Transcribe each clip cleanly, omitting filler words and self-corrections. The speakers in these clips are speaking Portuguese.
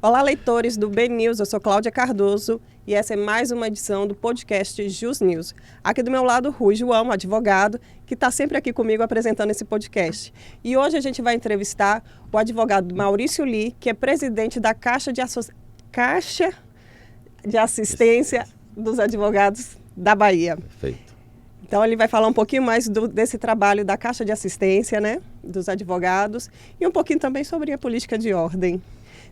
Olá, leitores do BNews, eu sou Cláudia Cardoso e essa é mais uma edição do podcast Jus News. Aqui do meu lado, Rui João, advogado, que está sempre aqui comigo apresentando esse podcast. E hoje a gente vai entrevistar o advogado Maurício Lee, que é presidente da Caixa de Assistência dos Advogados da Bahia. Perfeito. Então ele vai falar um pouquinho mais desse trabalho da Caixa de Assistência, né, dos advogados, e um pouquinho também sobre a política de ordem.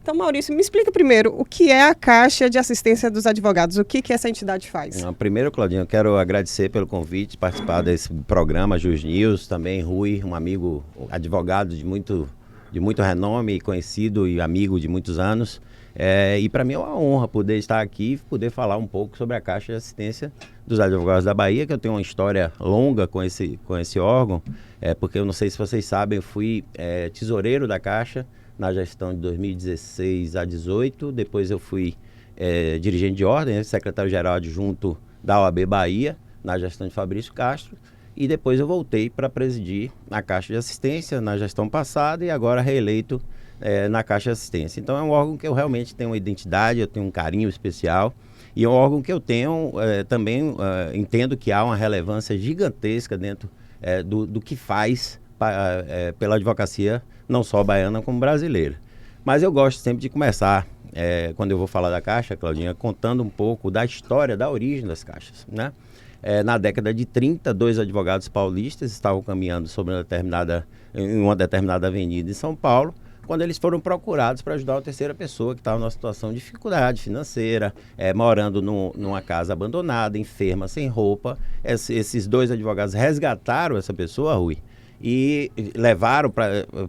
Então, Maurício, me explica primeiro o que é a Caixa de Assistência dos Advogados, o que essa entidade faz? Primeiro, Claudinho, eu quero agradecer pelo convite, participar desse programa Jus News, também Rui, um amigo advogado de muito renome, conhecido e amigo de muitos anos. E para mim é uma honra poder estar aqui e poder falar um pouco sobre a Caixa de Assistência dos Advogados da Bahia, que eu tenho uma história longa com esse órgão, porque eu não sei se vocês sabem, eu fui tesoureiro da Caixa na gestão de 2016 a 2018, depois eu fui dirigente de ordem, secretário-geral adjunto da OAB Bahia, na gestão de Fabrício Castro, e depois eu voltei para presidir a Caixa de Assistência na gestão passada e agora reeleito na Caixa de Assistência. Então é um órgão que eu realmente tenho uma identidade, eu tenho um carinho especial e é um órgão que eu tenho também, entendo que há uma relevância gigantesca dentro do que faz pela advocacia, não só baiana como brasileira. Mas eu gosto sempre de começar, quando eu vou falar da Caixa, Claudinha, contando um pouco da história, da origem das caixas, né? Na década de 30, dois advogados paulistas estavam caminhando em uma determinada avenida em São Paulo, quando eles foram procurados para ajudar uma terceira pessoa que estava numa situação de dificuldade financeira, morando numa casa abandonada, enferma, sem roupa. Esses dois advogados resgataram essa pessoa, Rui, e levaram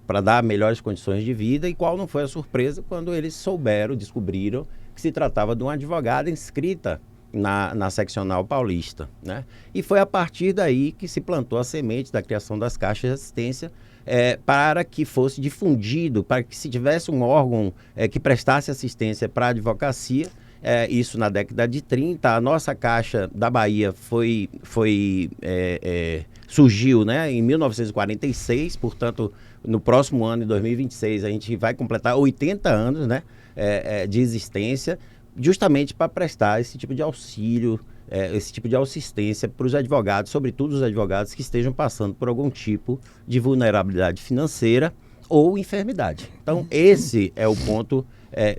para dar melhores condições de vida. E qual não foi a surpresa quando eles descobriram que se tratava de uma advogada inscrita na seccional paulista, né? E foi a partir daí que se plantou a semente da criação das caixas de assistência, para que fosse difundido, para que se tivesse um órgão que prestasse assistência para a advocacia. Isso na década de 30, a nossa Caixa da Bahia surgiu, né, em 1946, portanto, no próximo ano, em 2026, a gente vai completar 80 anos, né, de existência, justamente para prestar esse tipo de auxílio, esse tipo de assistência para os advogados, sobretudo os advogados que estejam passando por algum tipo de vulnerabilidade financeira ou enfermidade. Então, esse é o ponto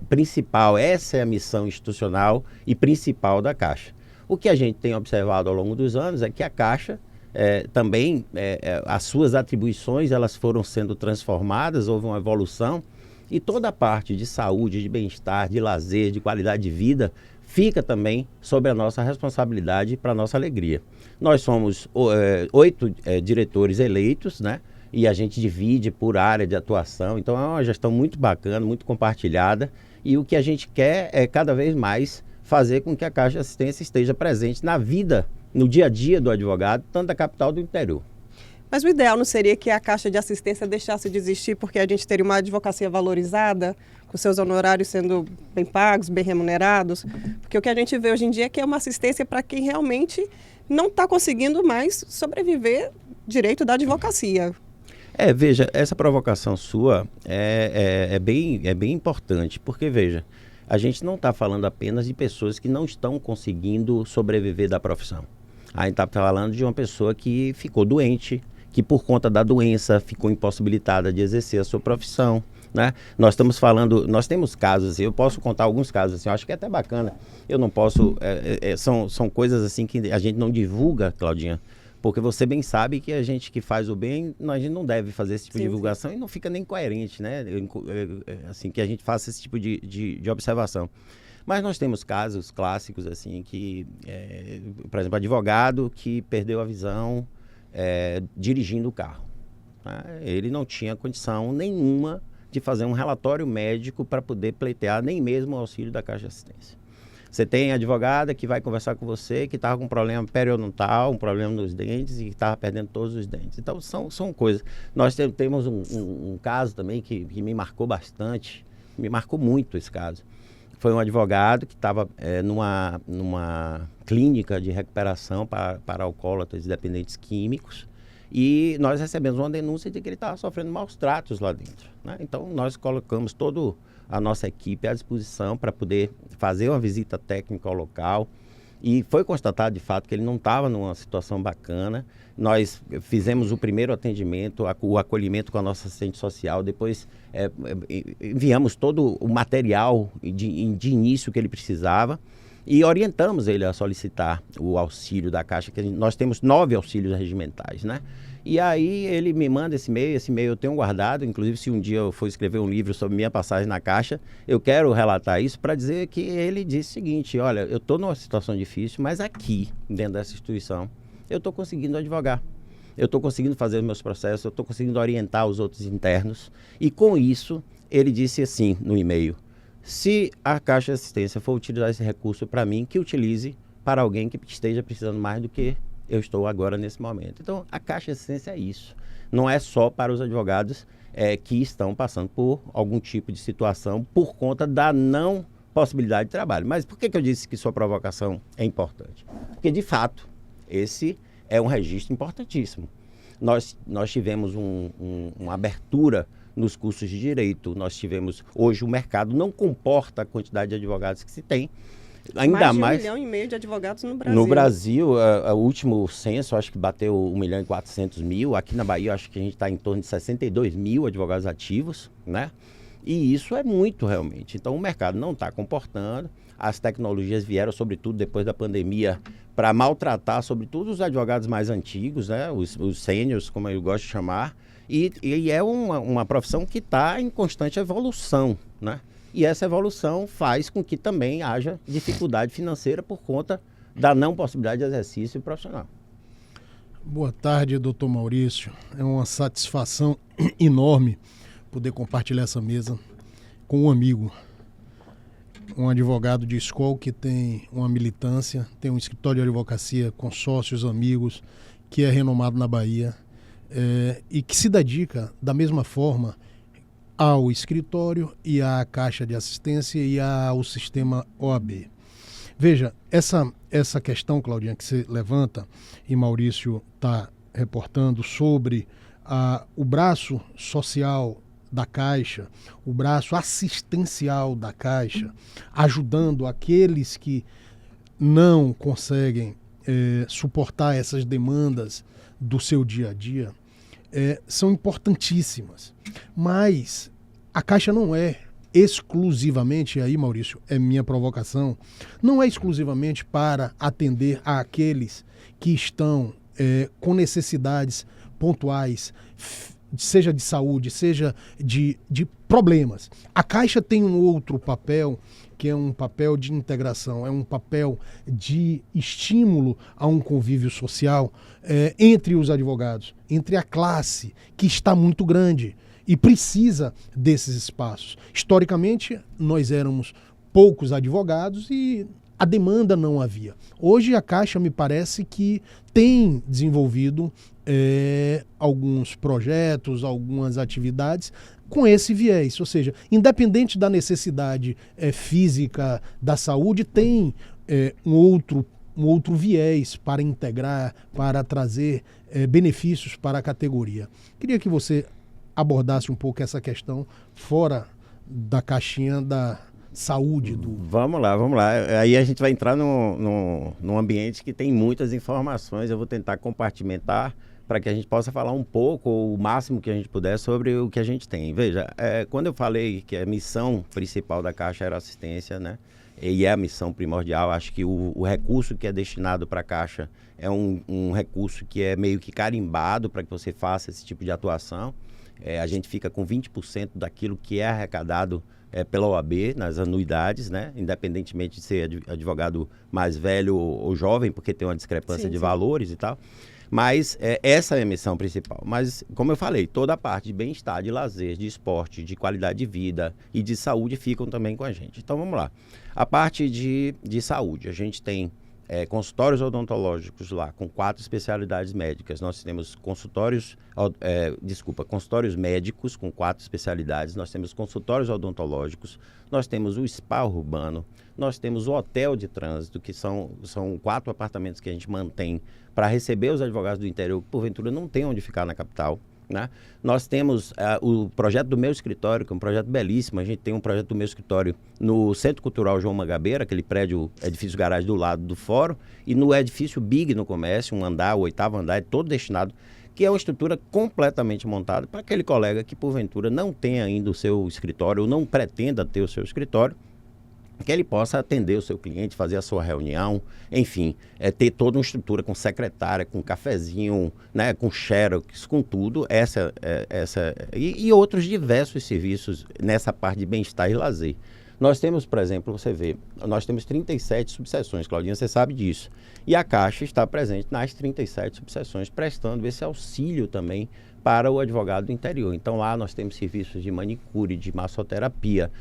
principal, essa é a missão institucional e principal da Caixa. O que a gente tem observado ao longo dos anos é que a Caixa também, as suas atribuições, elas foram sendo transformadas, houve uma evolução, e toda a parte de saúde, de bem-estar, de lazer, de qualidade de vida, fica também sobre a nossa responsabilidade para a nossa alegria. Nós somos 8 diretores eleitos, né? E a gente divide por área de atuação, então é uma gestão muito bacana, muito compartilhada, e o que a gente quer é cada vez mais fazer com que a Caixa de Assistência esteja presente na vida, no dia a dia do advogado, tanto da capital do interior. Mas o ideal não seria que a Caixa de Assistência deixasse de existir, porque a gente teria uma advocacia valorizada, com seus honorários sendo bem pagos, bem remunerados? Porque o que a gente vê hoje em dia é que é uma assistência para quem realmente não está conseguindo mais sobreviver direito da advocacia. Veja, essa provocação sua é bem importante, porque, veja, a gente não está falando apenas de pessoas que não estão conseguindo sobreviver da profissão. A gente está falando de uma pessoa que ficou doente, que por conta da doença ficou impossibilitada de exercer a sua profissão, né? Nós temos casos, assim, eu posso contar alguns casos, assim, eu acho que é até bacana, eu não posso, são coisas assim que a gente não divulga, Claudinha, porque você bem sabe que a gente que faz o bem, a gente não deve fazer esse tipo de divulgação, sim. E não fica nem coerente, né? Assim, que a gente faça esse tipo de observação. Mas nós temos casos clássicos, assim, que, por exemplo, advogado que perdeu a visão dirigindo o carro, né? Ele não tinha condição nenhuma de fazer um relatório médico para poder pleitear nem mesmo o auxílio da Caixa de Assistência. Você tem advogada que vai conversar com você que estava com um problema periodontal, um problema nos dentes e que estava perdendo todos os dentes. Então, são coisas. Nós temos um caso também que me marcou bastante, me marcou muito esse caso. Foi um advogado que estava numa clínica de recuperação para alcoólatras e dependentes químicos, e nós recebemos uma denúncia de que ele estava sofrendo maus tratos lá dentro, né? Então, nós colocamos todo a nossa equipe à disposição para poder fazer uma visita técnica ao local. E foi constatado, de fato, que ele não estava numa situação bacana. Nós fizemos o primeiro atendimento, o acolhimento com a nossa assistente social, depois enviamos todo o material de início que ele precisava e orientamos ele a solicitar o auxílio da Caixa, que nós temos 9 auxílios regimentais, né? E aí ele me manda esse e-mail eu tenho guardado, inclusive se um dia eu for escrever um livro sobre minha passagem na Caixa, eu quero relatar isso para dizer que ele disse o seguinte: olha, eu estou numa situação difícil, mas aqui, dentro dessa instituição, eu estou conseguindo advogar, eu estou conseguindo fazer os meus processos, eu estou conseguindo orientar os outros internos, e com isso ele disse assim no e-mail: se a Caixa de Assistência for utilizar esse recurso para mim, que utilize para alguém que esteja precisando mais do que eu estou agora nesse momento. Então, a Caixa de Assistência é isso. Não é só para os advogados que estão passando por algum tipo de situação por conta da não possibilidade de trabalho. Mas por que eu disse que sua provocação é importante? Porque, de fato, esse é um registro importantíssimo. Nós tivemos uma abertura nos cursos de direito. Nós tivemos... Hoje, o mercado não comporta a quantidade de advogados que se tem. Ainda mais de 1,5 milhão de advogados no Brasil. No Brasil, o último censo, acho que bateu 1.400.000. Aqui na Bahia, acho que a gente está em torno de 62 mil advogados ativos, né? E isso é muito, realmente. Então, o mercado não está comportando. As tecnologias vieram, sobretudo depois da pandemia, para maltratar, sobretudo, os advogados mais antigos, né? Os sêniors, como eu gosto de chamar. E é uma profissão que está em constante evolução, né? E essa evolução faz com que também haja dificuldade financeira por conta da não possibilidade de exercício profissional. Boa tarde, doutor Maurício. É uma satisfação enorme poder compartilhar essa mesa com um amigo, um advogado de escola que tem uma militância, tem um escritório de advocacia com sócios, amigos, que é renomado na Bahia e que se dedica da mesma forma ao escritório e à Caixa de Assistência e ao sistema OAB. Veja, essa questão, Claudinha, que você levanta e Maurício está reportando sobre o braço social da Caixa, o braço assistencial da Caixa, ajudando aqueles que não conseguem suportar essas demandas do seu dia a dia, são importantíssimas. Mas a Caixa não é exclusivamente, aí Maurício, é minha provocação, não é exclusivamente para atender àqueles que estão com necessidades pontuais, seja de saúde, seja de problemas. A Caixa tem um outro papel, que é um papel de integração, é um papel de estímulo a um convívio social entre os advogados, entre a classe, que está muito grande e precisa desses espaços. Historicamente, nós éramos poucos advogados e a demanda não havia. Hoje a Caixa me parece que tem desenvolvido alguns projetos, algumas atividades com esse viés, ou seja, independente da necessidade física da saúde, tem um outro viés para integrar, para trazer benefícios para a categoria. Queria que você abordasse um pouco essa questão fora da caixinha da saúde. Vamos lá. Aí a gente vai entrar num ambiente que tem muitas informações. Eu vou tentar compartimentar para que a gente possa falar um pouco, ou o máximo que a gente puder, sobre o que a gente tem. Veja, quando eu falei que a missão principal da Caixa era assistência, né? E é a missão primordial, acho que o recurso que é destinado para a Caixa é um recurso que é meio que carimbado para que você faça esse tipo de atuação. A gente fica com 20% daquilo que é arrecadado pela OAB nas anuidades, né? Independentemente de ser advogado mais velho ou jovem, porque tem uma discrepância de valores e tal. Mas essa é a missão principal. Mas, como eu falei, toda a parte de bem-estar, de lazer, de esporte, de qualidade de vida e de saúde ficam também com a gente. Então, vamos lá. A parte de saúde, a gente tem consultórios odontológicos lá, com 4 especialidades médicas. Nós temos consultórios médicos com 4 especialidades. Nós temos consultórios odontológicos. Nós temos o spa urbano. Nós temos o hotel de trânsito, que são 4 apartamentos que a gente mantém para receber os advogados do interior que, porventura, não tem onde ficar na capital. né? Nós temos o projeto do meu escritório, que é um projeto belíssimo. A gente tem um projeto do meu escritório no Centro Cultural João Mangabeira, aquele prédio, edifício garagem do lado do fórum, e no edifício Big no Comércio, um andar, o 8º andar, é todo destinado, que é uma estrutura completamente montada para aquele colega que, porventura, não tem ainda o seu escritório, ou não pretenda ter o seu escritório, que ele possa atender o seu cliente, fazer a sua reunião, enfim, ter toda uma estrutura com secretária, com cafezinho, né, com xerox, com tudo, e outros diversos serviços nessa parte de bem-estar e lazer. Nós temos, por exemplo, você vê, nós temos 37 subseções, Claudinha, você sabe disso. E a Caixa está presente nas 37 subseções, prestando esse auxílio também para o advogado do interior. Então lá nós temos serviços de manicure, de massoterapia,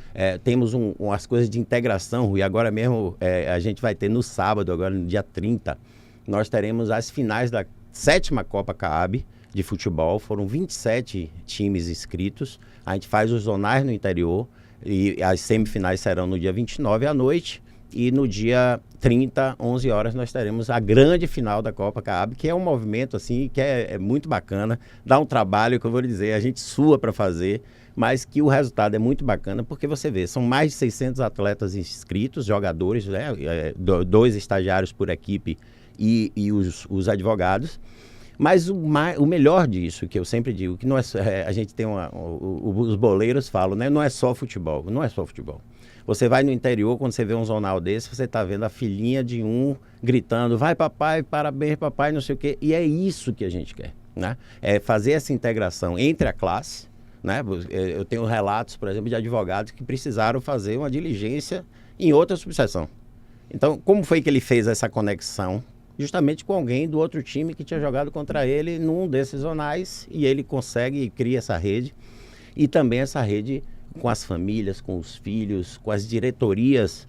temos umas coisas de integração, e agora mesmo a gente vai ter no sábado, agora no dia 30, nós teremos as finais da 7ª Copa CAAB de futebol, foram 27 times inscritos, a gente faz os zonais no interior, e as semifinais serão no dia 29 à noite, e no dia 30, 11 horas, nós teremos a grande final da Copa CAAB, que é um movimento assim, que é muito bacana, dá um trabalho, que eu vou lhe dizer, a gente sua para fazer, mas que o resultado é muito bacana, porque você vê, são mais de 600 atletas inscritos, jogadores, né, 2 estagiários por equipe e os advogados. Mas o melhor disso, que eu sempre digo, que não a gente tem os boleiros falam, né? Não é só futebol, não é só futebol. Você vai no interior, quando você vê um jornal desse, você está vendo a filhinha de um gritando, vai papai, parabéns papai, não sei o quê. E é isso que a gente quer, né? É fazer essa integração entre a classe, né? Eu tenho relatos, por exemplo, de advogados que precisaram fazer uma diligência em outra subseção. Então, como foi que ele fez essa conexão? Justamente com alguém do outro time que tinha jogado contra ele num desses zonais, e ele consegue e cria essa rede, e também essa rede com as famílias, com os filhos, com as diretorias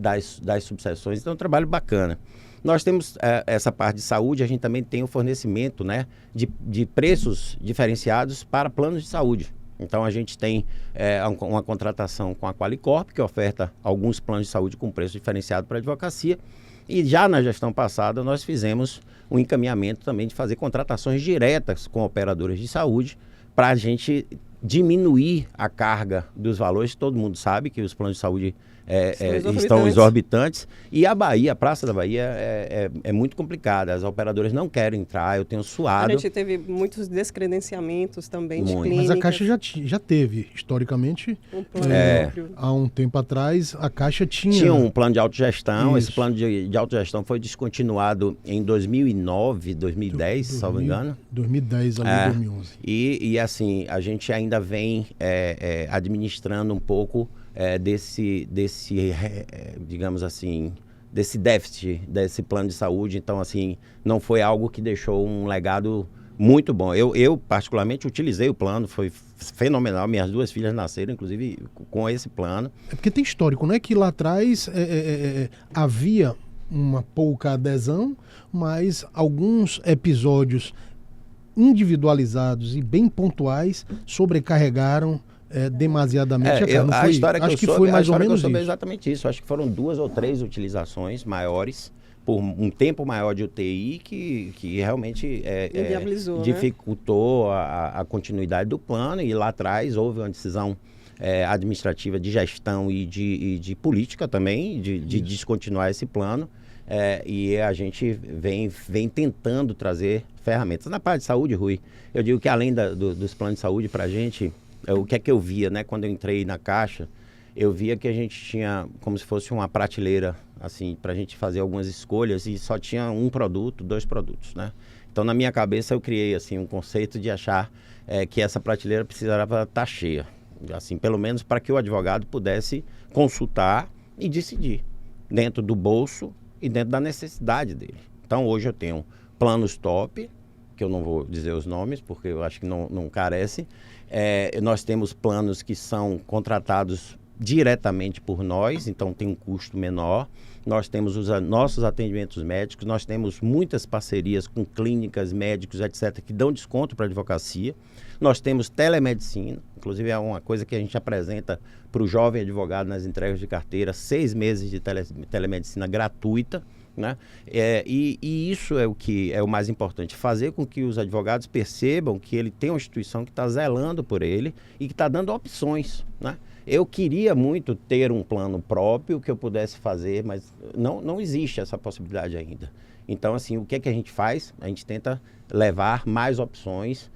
das subseções. Então é um trabalho bacana. Nós temos essa parte de saúde, a gente também tem o fornecimento, né, de preços diferenciados para planos de saúde. Então a gente tem uma contratação com a Qualicorp, que oferta alguns planos de saúde com preço diferenciado para a advocacia. E já na gestão passada nós fizemos um encaminhamento também de fazer contratações diretas com operadoras de saúde para a gente diminuir a carga dos valores. Todo mundo sabe que os planos de saúde estão exorbitantes, e a Bahia, a Praça da Bahia é muito complicada, as operadoras não querem entrar, eu tenho suado. A gente teve muitos descredenciamentos também de clínicas. Mas a Caixa já teve, historicamente, um plano próprio. Há um tempo atrás, a Caixa tinha um plano de autogestão. Isso. Esse plano de autogestão foi descontinuado em 2009, 2010, salvo engano. 2010 ali, 2011. E assim, a gente ainda vem administrando um pouco digamos assim, desse déficit, desse plano de saúde. Então, assim, não foi algo que deixou um legado muito bom. Eu particularmente, utilizei o plano, foi fenomenal. Minhas 2 filhas nasceram, inclusive, com esse plano. É porque tem histórico, não é que lá atrás havia uma pouca adesão, mas alguns episódios individualizados e bem pontuais sobrecarregaram demasiadamente a história que acho que foi mais ou menos isso. Exatamente isso. Acho que foram 2 ou 3 utilizações maiores por um tempo maior de UTI que realmente dificultou, né, a continuidade do plano, e lá atrás houve uma decisão administrativa de gestão e de política também de descontinuar esse plano, e a gente vem tentando trazer ferramentas. Na parte de saúde, Rui, eu digo que além dos planos de saúde, para a gente, o que é que eu via, né? Quando eu entrei na Caixa, eu via que a gente tinha como se fosse uma prateleira, assim, para a gente fazer algumas escolhas, e só tinha um produto, 2 produtos, né? Então, na minha cabeça, eu criei, assim, um conceito de achar que essa prateleira precisava estar cheia, assim, pelo menos para que o advogado pudesse consultar e decidir dentro do bolso e dentro da necessidade dele. Então, hoje eu tenho planos top, que eu não vou dizer os nomes, porque eu acho que não carece. Nós temos planos que são contratados diretamente por nós, então tem um custo menor. Nós temos os nossos atendimentos médicos, nós temos muitas parcerias com clínicas, médicos, etc., que dão desconto para a advocacia. Nós temos telemedicina, inclusive é uma coisa que a gente apresenta para o jovem advogado nas entregas de carteira, 6 meses de telemedicina gratuita, né? E isso é o que é o mais importante, fazer com que os advogados percebam que ele tem uma instituição que está zelando por ele e que está dando opções, né? Eu queria muito ter um plano próprio que eu pudesse fazer, mas não existe essa possibilidade ainda. Então, assim, o que é que a gente faz? A gente tenta levar mais opções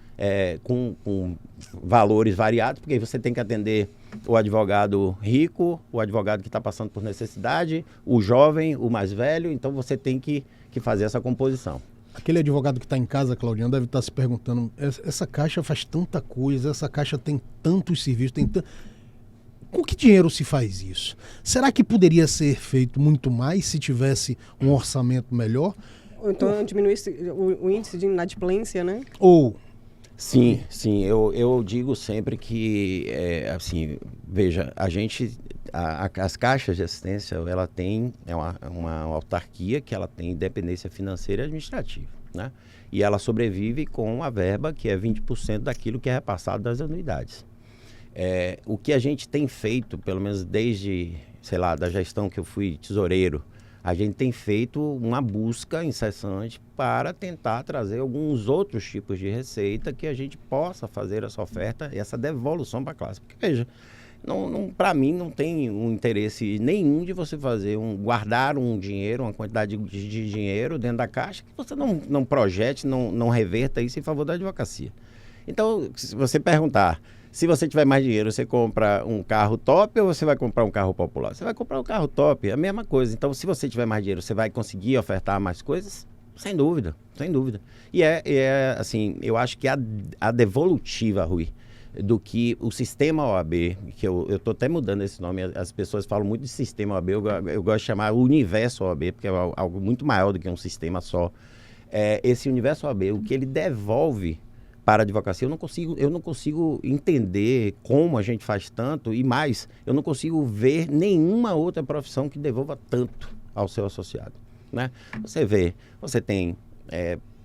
com valores variados, porque você tem que atender o advogado rico, o advogado que está passando por necessidade, o jovem, o mais velho, então você tem que fazer essa composição. Aquele advogado que está em casa, Claudinha, deve estar se perguntando, essa caixa faz tanta coisa, essa caixa tem tantos serviços, com que dinheiro se faz isso? Será que poderia ser feito muito mais se tivesse um orçamento melhor? Ou então diminuísse o índice de inadimplência, né? Sim, eu digo sempre que, assim, veja, as caixas de assistência, ela tem uma autarquia que ela tem independência financeira e administrativa, né? E ela sobrevive com a verba que é 20% daquilo que é repassado das anuidades. O que a gente tem feito, pelo menos desde, sei lá, da gestão que eu fui tesoureiro, a gente tem feito uma busca incessante para tentar trazer alguns outros tipos de receita que a gente possa fazer essa oferta e essa devolução para a classe. Porque, veja, para mim não tem um interesse nenhum de você guardar um dinheiro, uma quantidade de dinheiro dentro da caixa, que você não projete, não reverta isso em favor da advocacia. Então, se você perguntar, se você tiver mais dinheiro, você compra um carro top ou você vai comprar um carro popular? Você vai comprar um carro top, é a mesma coisa. Então, se você tiver mais dinheiro, você vai conseguir ofertar mais coisas? Sem dúvida, sem dúvida. E assim, eu acho que a devolutiva, Rui, do que o sistema OAB, que eu estou até mudando esse nome, as pessoas falam muito de sistema OAB, eu gosto de chamar o universo OAB, porque é algo muito maior do que um sistema só. Esse universo OAB, o que ele devolve para a advocacia, eu não consigo entender como a gente faz tanto e mais, eu não consigo ver nenhuma outra profissão que devolva tanto ao seu associado, né? Você tem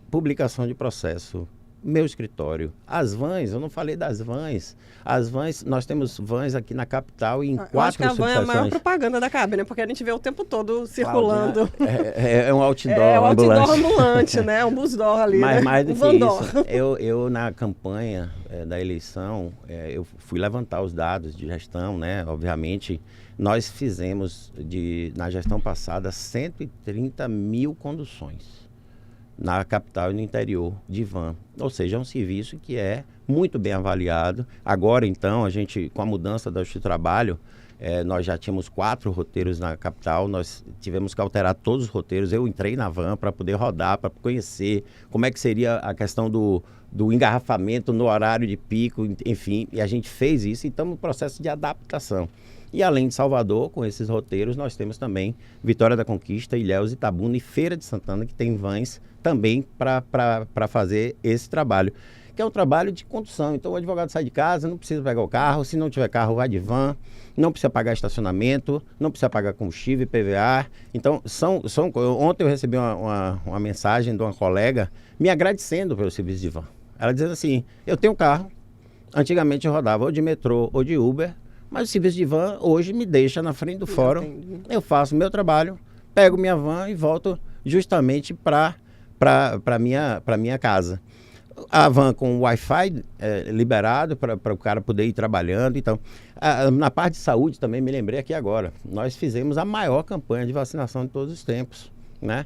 publicação de processo, meu escritório, as vans, eu não falei das vans. As vans, nós temos vans aqui na capital em 4 subseções. Acho que a van é a maior propaganda da CAB, né? Porque a gente vê o tempo todo circulando. É um outdoor ambulante, né? É um busdoor ali, mas né? Mais do que isso, eu na campanha da eleição, eu fui levantar os dados de gestão, né? Obviamente, nós fizemos, na gestão passada, 130 mil conduções na capital e no interior de van. Ou seja, é um serviço que é muito bem avaliado. Agora, então, a gente, com a mudança do Justiça do Trabalho, nós já tínhamos 4 roteiros na capital, nós tivemos que alterar todos os roteiros. Eu entrei na van para poder rodar, para conhecer como é que seria a questão do engarrafamento no horário de pico, enfim, e a gente fez isso e estamos no processo de adaptação. E além de Salvador, com esses roteiros, nós temos também Vitória da Conquista, Ilhéus, Itabuna e Feira de Santana, que tem vans também para fazer esse trabalho, que é um trabalho de condução. Então o advogado sai de casa, não precisa pegar o carro, se não tiver carro vai de van, não precisa pagar estacionamento, não precisa pagar combustível, PVA. Então, ontem eu recebi uma mensagem de uma colega me agradecendo pelo serviço de van. Ela dizendo assim, eu tenho carro, antigamente eu rodava ou de metrô ou de Uber, mas o serviço de van hoje me deixa na frente do fórum, eu faço meu trabalho, pego minha van e volto justamente para minha casa. A van com Wi-Fi liberado para o cara poder ir trabalhando. Então, na parte de saúde também, me lembrei aqui agora, nós fizemos a maior campanha de vacinação de todos os tempos, né?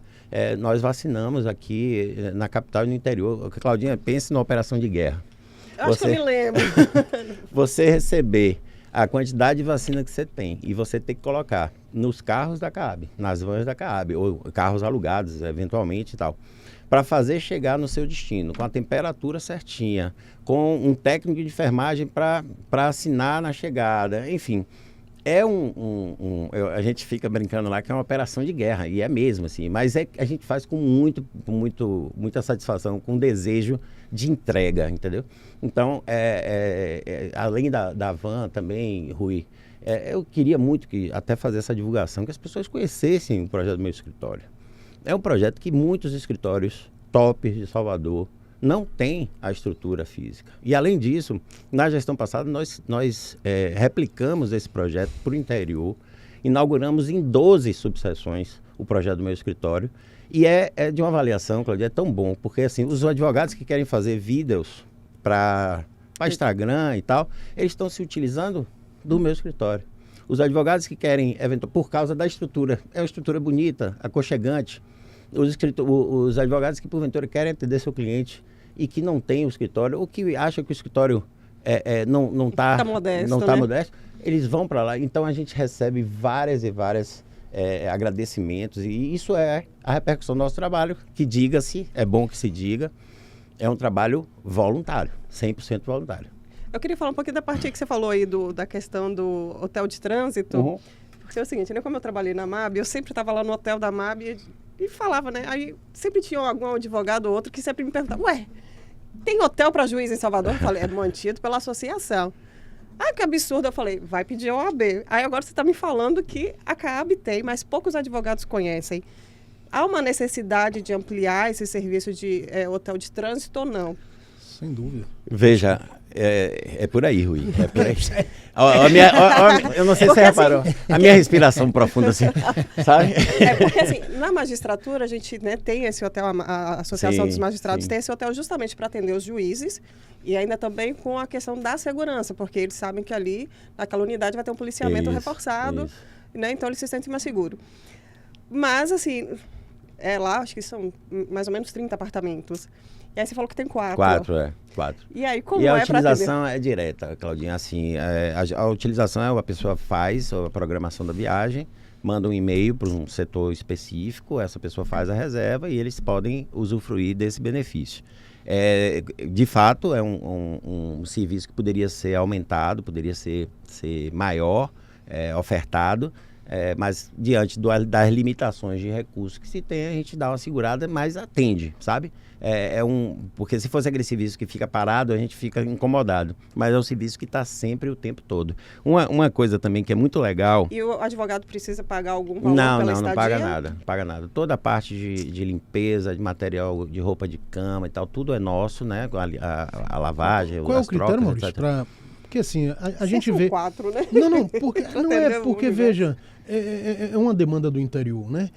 Nós vacinamos aqui na capital e no interior. Claudinha, pense numa operação de guerra. Acho que eu me lembro. Você receber a quantidade de vacina que você tem e você tem que colocar nos carros da CAB, nas vans da CAB, ou carros alugados, eventualmente e tal, para fazer chegar no seu destino, com a temperatura certinha, com um técnico de enfermagem para assinar na chegada, enfim. A gente fica brincando lá que é uma operação de guerra, e é mesmo assim, mas a gente faz com muita satisfação, com desejo de entrega, entendeu? Então, além da van também, Rui, eu queria muito até fazer essa divulgação, que as pessoas conhecessem o projeto do meu escritório. É um projeto que muitos escritórios tops de Salvador não têm a estrutura física. E, além disso, na gestão passada, nós replicamos esse projeto para o interior. inauguramos em 12 subseções o projeto do meu escritório. E é de uma avaliação, Claudia, é tão bom, porque assim, os advogados que querem fazer vídeos para Instagram e tal, eles estão se utilizando do meu escritório. Os advogados que querem, por causa da estrutura, é uma estrutura bonita, aconchegante. Os advogados que, porventura, querem atender seu cliente e que não tem o escritório, ou que acham que o escritório não está modesto, eles vão para lá. Então, a gente recebe várias e várias agradecimentos, e isso é a repercussão do nosso trabalho, que diga-se, é bom que se diga, é um trabalho voluntário, 100% voluntário. Eu queria falar um pouquinho da parte aí que você falou aí da questão do hotel de trânsito, porque é o seguinte, né, como eu trabalhei na MAB, eu sempre estava lá no hotel da MAB e falava, né, aí sempre tinha algum advogado ou outro que sempre me perguntava, ué, tem hotel para juiz em Salvador? Eu falei, é mantido pela associação. Ah, que absurdo. Eu falei, vai pedir a OAB. Aí agora você está me falando que a CAAB tem, mas poucos advogados conhecem. Há uma necessidade de ampliar esse serviço de hotel de trânsito ou não? Sem dúvida. Veja, é por aí, Rui. É por aí. Eu não sei se você reparou. A minha respiração profunda, assim, sabe? Porque, assim, na magistratura, a gente, né, tem esse hotel, a Associação dos Magistrados tem esse hotel justamente para atender os juízes e ainda também com a questão da segurança, porque eles sabem que ali, naquela unidade, vai ter um policiamento reforçado, né? Então eles se sentem mais seguros. Mas, assim, lá acho que são mais ou menos 30 apartamentos. E aí você falou que tem 4. 4. E aí, como e a é para atender? utilização é direta, Claudinha. Assim, a utilização a pessoa faz a programação da viagem, manda um e-mail para um setor específico, essa pessoa faz a reserva e eles podem usufruir desse benefício. De fato, é um serviço que poderia ser aumentado, poderia ser maior, ofertado, mas diante das limitações de recursos que se tem, a gente dá uma segurada, mas atende, sabe? Porque se fosse aquele serviço que fica parado, a gente fica incomodado. Mas é um serviço que está sempre o tempo todo. Uma coisa também que é muito legal... E o advogado precisa pagar algum valor pela estadia? Não paga nada. Toda a parte de limpeza, de material, de roupa de cama e tal, tudo é nosso, né? A lavagem, Qual é o critério, Maurício, porque assim, a gente vê... 4, né? Não, porque veja, é uma demanda do interior, né?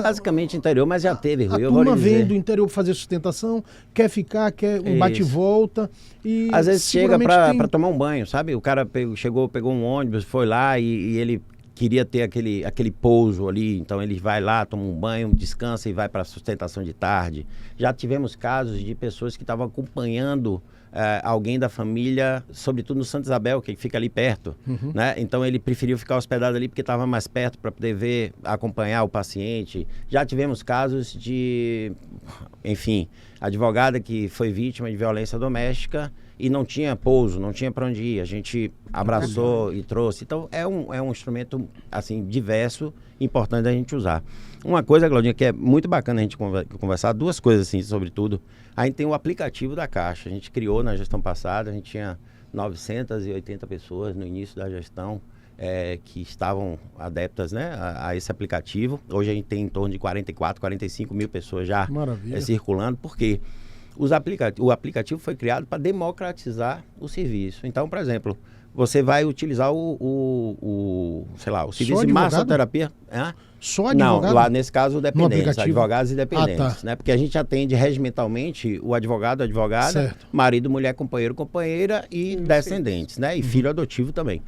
Basicamente interior, mas já teve, Rui. A turma vem do interior para fazer sustentação, quer ficar, quer um bate-volta. E às vezes chega para tomar um banho, sabe? O cara pegou um ônibus, foi lá e ele queria ter aquele pouso ali, então ele vai lá, toma um banho, descansa e vai para a sustentação de tarde. Já tivemos casos de pessoas que estavam acompanhando alguém da família, sobretudo no Santa Isabel, que fica ali perto, né? Então ele preferiu ficar hospedado ali porque estava mais perto para poder acompanhar o paciente. Já tivemos casos de, enfim, advogada que foi vítima de violência doméstica e não tinha pouso, não tinha para onde ir. A gente abraçou e trouxe. Então é um instrumento assim diverso, importante a gente usar. Uma coisa, Claudinha, que é muito bacana a gente conversar, duas coisas assim, sobretudo. A gente tem o aplicativo da Caixa. A gente criou na gestão passada, a gente tinha 980 pessoas no início da gestão que estavam adeptas, né, a esse aplicativo. Hoje a gente tem em torno de 45 mil pessoas já circulando. Por quê? O aplicativo foi criado para democratizar o serviço. Então, por exemplo, você vai utilizar o serviço de massoterapia. Só advogado? Não, lá nesse caso, dependentes, advogados e dependentes, né? Porque a gente atende regimentalmente o advogado, advogada, marido, mulher, companheiro, companheira e descendentes, né? E filho adotivo também.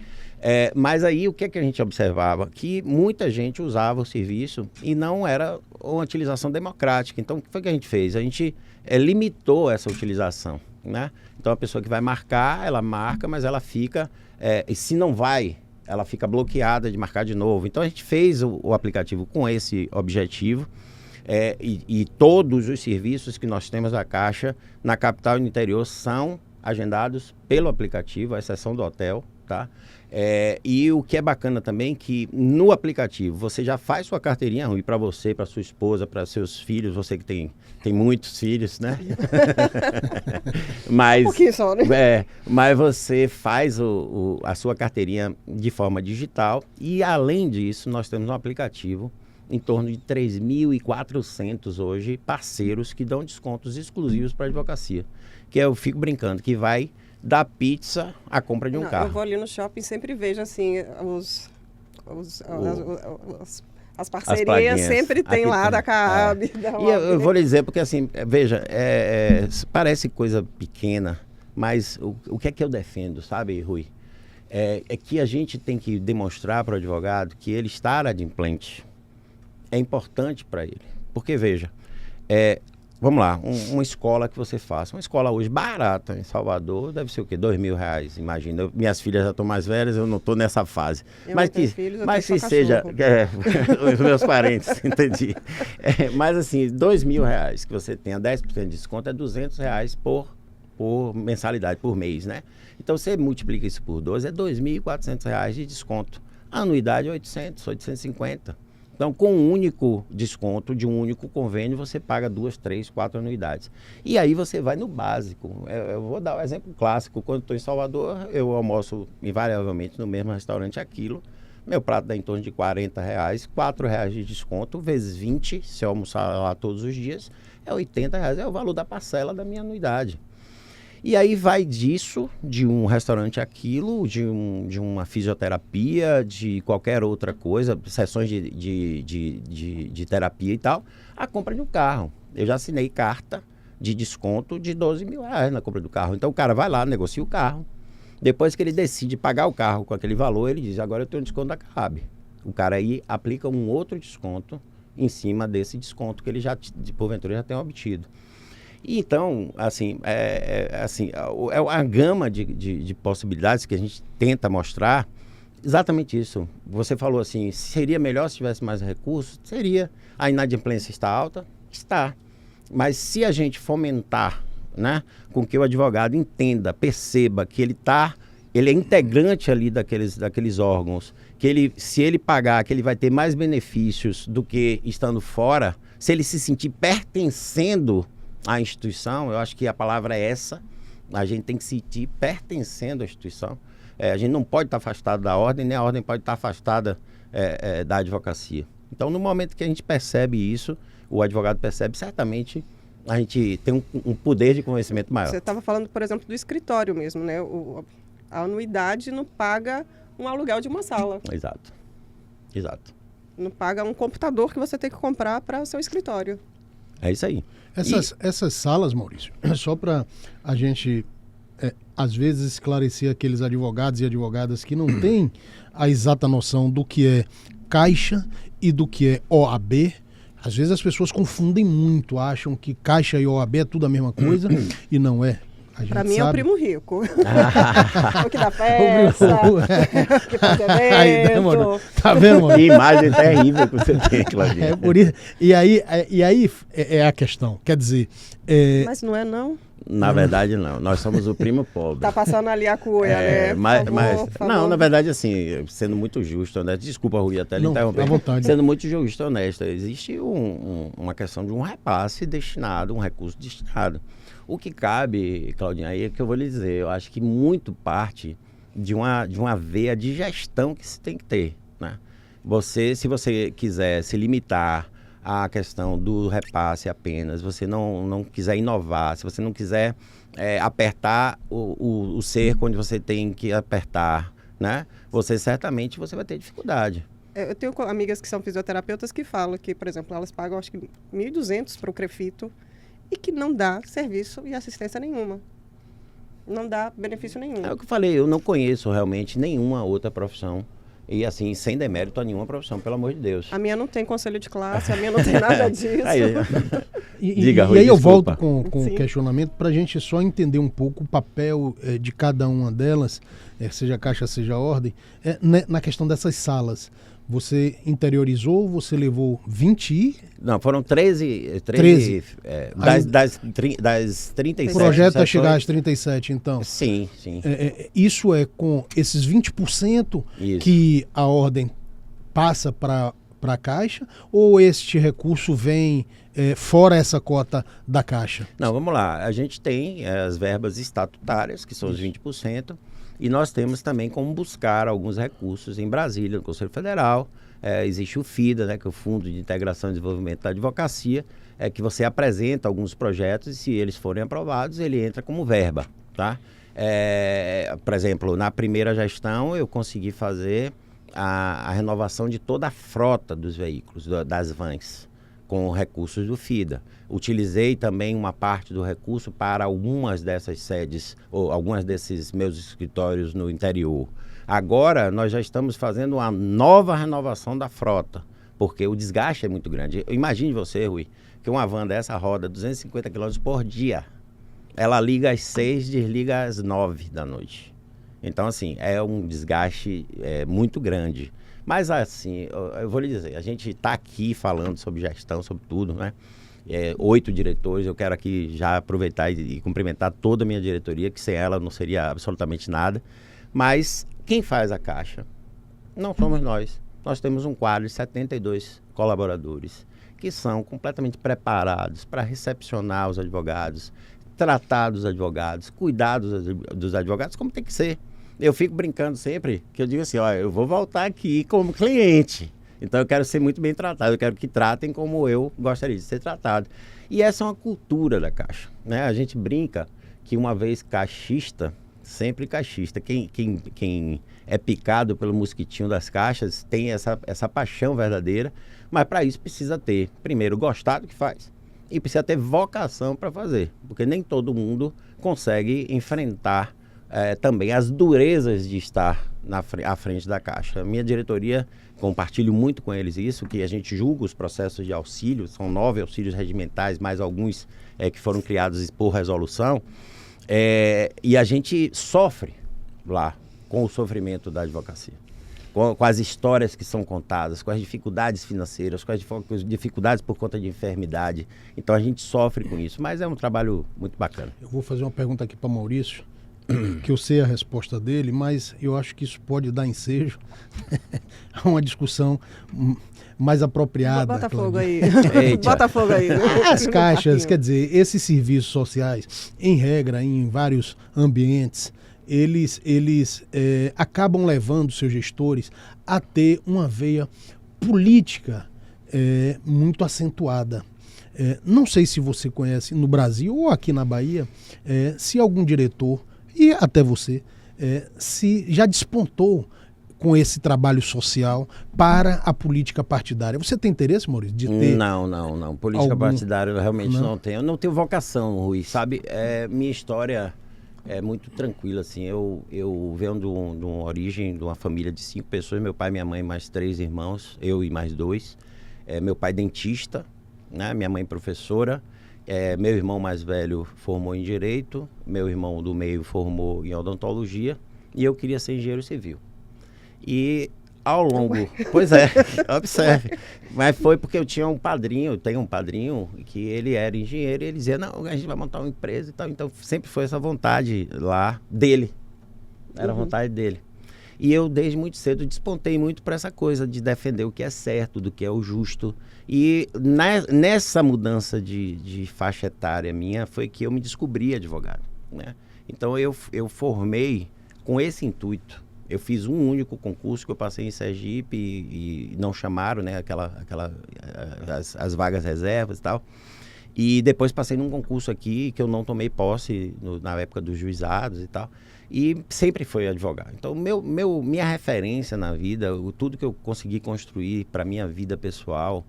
Mas aí o que a gente observava? Que muita gente usava o serviço e não era uma utilização democrática. Então, o que foi que a gente fez? A gente limitou essa utilização, né? Então, a pessoa que vai marcar, ela marca, mas ela fica... e se não vai, ela fica bloqueada de marcar de novo. Então, a gente fez o aplicativo com esse objetivo. E todos os serviços que nós temos da Caixa na capital e no interior são agendados pelo aplicativo, à exceção do hotel, tá? E o que é bacana também que no aplicativo você já faz sua carteirinha, Rui, para você, para sua esposa, para seus filhos, você que tem muitos filhos, né? Mas, um pouquinho só, né? Mas você faz a sua carteirinha de forma digital e, além disso, nós temos um aplicativo em torno de 3.400 hoje parceiros que dão descontos exclusivos para a advocacia. Que eu fico brincando, que vai da pizza à compra de um carro. Eu vou ali no shopping e sempre vejo assim as parcerias plaquinhas. sempre tem Aqui lá tem, da Caab. E eu vou lhe dizer, porque assim, veja, parece coisa pequena, mas o que é que eu defendo, sabe, Rui? É que a gente tem que demonstrar para o advogado que ele estar adimplente é importante para ele. Porque, veja, vamos lá, uma escola que você faça, uma escola hoje barata em Salvador, deve ser o quê? R$ 2.000, imagina. Minhas filhas já estão mais velhas, eu não estou nessa fase. Mas que seja, os meus parentes, entendi. Mas assim, R$ 2.000 que você tenha 10% de desconto é R$ 200 por mensalidade, por mês, né? Então, você multiplica isso por 12, é R$ 2.400 de desconto. A anuidade é 800, 850. Então, com um único desconto de um único convênio, você paga 2, 3, 4 anuidades. E aí você vai no básico. Eu vou dar um exemplo clássico. Quando estou em Salvador, eu almoço invariavelmente no mesmo restaurante Aquilo. Meu prato dá em torno de R$ 40, R$ 4 de desconto, vezes 20, se eu almoçar lá todos os dias, é R$ 80, é o valor da parcela da minha anuidade. E aí vai disso, de um restaurante Aquilo, de uma fisioterapia, de qualquer outra coisa, sessões de terapia e tal, a compra de um carro. Eu já assinei carta de desconto de R$ 12.000 na compra do carro. Então o cara vai lá, negocia o carro. Depois que ele decide pagar o carro com aquele valor, ele diz, agora eu tenho um desconto da Caab. O cara aí aplica um outro desconto em cima desse desconto que ele já, porventura, já tem obtido. E então, assim, é uma gama de possibilidades que a gente tenta mostrar exatamente isso. Você falou assim, seria melhor se tivesse mais recursos? Seria. A inadimplência está alta? Está. Mas se a gente fomentar, né, com que o advogado entenda, perceba que ele é integrante ali daqueles órgãos, que se ele pagar, que ele vai ter mais benefícios do que estando fora, se ele se sentir pertencendo à instituição, eu acho que a palavra é essa, a gente tem que se sentir pertencendo à instituição. A gente não pode estar afastado da ordem, nem a ordem pode estar afastada da advocacia. Então, no momento que a gente percebe isso, o advogado percebe, certamente a gente tem um poder de convencimento maior. Você estava falando, por exemplo, do escritório mesmo, né? A anuidade não paga um aluguel de uma sala. Exato. Não paga um computador que você tem que comprar para o seu escritório. É isso aí. Essas salas, Maurício, só para a gente, às vezes, esclarecer aqueles advogados e advogadas que não têm a exata noção do que é Caixa e do que é OAB. Às vezes as pessoas confundem muito, acham que Caixa e OAB é tudo a mesma coisa e não é. Para mim é o primo rico. O que dá festa, o que faz evento. Tá vendo, mano? Que imagem terrível que você tem, Claudinha. É por isso. E aí é a questão. Quer dizer... Mas não é não? Na verdade, não. Nós somos o primo pobre. Tá passando ali a cuia, né? Por favor. Não, na verdade, assim, sendo muito justo, honesto, desculpa, Rui, até lhe interromper. À vontade. Sendo muito justo e honesto, existe uma questão de um repasse destinado, um recurso destinado. O que cabe, Claudinha, aí é que eu vou lhe dizer, eu acho que muito parte de uma veia de gestão que se tem que ter, né? Se você quiser se limitar à questão do repasse apenas, você não quiser inovar, se você não quiser apertar o cerco onde você tem que apertar, né? Certamente você vai ter dificuldade. Eu tenho amigas que são fisioterapeutas que falam que, por exemplo, elas pagam acho que R$1.200 para o CREFITO e que não dá serviço e assistência nenhuma. Não dá benefício nenhum. É o que eu falei, eu não conheço realmente nenhuma outra profissão. E assim, sem demérito a nenhuma profissão, pelo amor de Deus. A minha não tem conselho de classe, a minha não tem nada disso. Diga, Rui, e aí eu volto com o questionamento para a gente só entender um pouco o papel de cada uma delas, seja Caixa, seja Ordem, na questão dessas salas. Você interiorizou, você levou 20 Não, foram 13 das 37. O projeto é chegar às 37, então. Sim. Isso é com esses 20% que a Ordem passa para a Caixa, ou este recurso vem fora essa cota da Caixa? Não, vamos lá. A gente tem as verbas estatutárias, que são os 20%. E nós temos também como buscar alguns recursos em Brasília, no Conselho Federal. Existe o FIDA, né, que é o Fundo de Integração e Desenvolvimento da Advocacia, que você apresenta alguns projetos e se eles forem aprovados, ele entra como verba, tá? Por exemplo, na primeira gestão eu consegui fazer a renovação de toda a frota dos veículos, das vans, com recursos do FIDA. Utilizei também uma parte do recurso para algumas dessas sedes, ou alguns desses meus escritórios no interior. Agora, nós já estamos fazendo uma nova renovação da frota, porque o desgaste é muito grande. Imagine você, Rui, que uma van dessa roda 250 km por dia. Ela liga às 6, desliga às 9 da noite. Então, assim, é um desgaste muito grande. Mas, assim, eu vou lhe dizer, a gente está aqui falando sobre gestão, sobre tudo, né? 8 diretores, eu quero aqui já aproveitar e cumprimentar toda a minha diretoria, que sem ela não seria absolutamente nada. Mas quem faz a Caixa não somos nós. Nós temos um quadro de 72 colaboradores que são completamente preparados para recepcionar os advogados, tratar dos advogados, cuidar dos advogados como tem que ser. Eu fico brincando sempre, que eu digo assim, ó, eu vou voltar aqui como cliente, então eu quero ser muito bem tratado, eu quero que tratem como eu gostaria de ser tratado. E essa é uma cultura da Caixa, né? A gente brinca que uma vez caixista, sempre caixista. Quem é picado pelo mosquitinho das caixas tem essa paixão verdadeira, mas para isso precisa ter, primeiro, gostar do que faz e precisa ter vocação para fazer, porque nem todo mundo consegue enfrentar também as durezas de estar à frente da Caixa. A minha diretoria, compartilho muito com eles isso, que a gente julga os processos de auxílio, são 9 auxílios regimentais, mais alguns que foram criados por resolução, e a gente sofre lá com o sofrimento da advocacia, com as histórias que são contadas, com as dificuldades financeiras, com as dificuldades por conta de enfermidade. Então a gente sofre com isso, mas é um trabalho muito bacana. Eu vou fazer uma pergunta aqui para Maurício, que eu sei a resposta dele, mas eu acho que isso pode dar ensejo a uma discussão mais apropriada. Bota fogo aí. Bota fogo aí. As caixas, quer dizer, esses serviços sociais, em regra, em vários ambientes, eles acabam levando seus gestores a ter uma veia política muito acentuada. Não sei se você conhece no Brasil ou aqui na Bahia, se algum diretor, e até você, se já despontou com esse trabalho social para a política partidária. Você tem interesse, Maurício, de ter... Não. Política partidária eu realmente não tenho. Eu não tenho vocação, Rui, sabe? Minha história é muito tranquila, assim. Eu venho de uma origem, de uma família de 5 pessoas, meu pai, minha mãe, mais 3 irmãos, eu e mais 2. Meu pai dentista, né? Minha mãe professora. Meu irmão mais velho formou em Direito, meu irmão do meio formou em Odontologia e eu queria ser engenheiro civil. E ao longo... Pois é, observe. Mas foi porque eu tenho um padrinho que ele era engenheiro e ele dizia, não, a gente vai montar uma empresa e tal. Então sempre foi essa vontade lá dele. Era a vontade dele. E eu, desde muito cedo, despontei muito para essa coisa de defender o que é certo, do que é o justo. E nessa mudança de faixa etária minha, foi que eu me descobri advogado, né? Então, eu formei com esse intuito. Eu fiz um único concurso que eu passei em Sergipe e não chamaram, né? As vagas reservas e tal. E depois passei num concurso aqui que eu não tomei posse na época dos juizados e tal. E sempre foi advogado. Então, minha referência na vida, tudo que eu consegui construir para minha vida pessoal,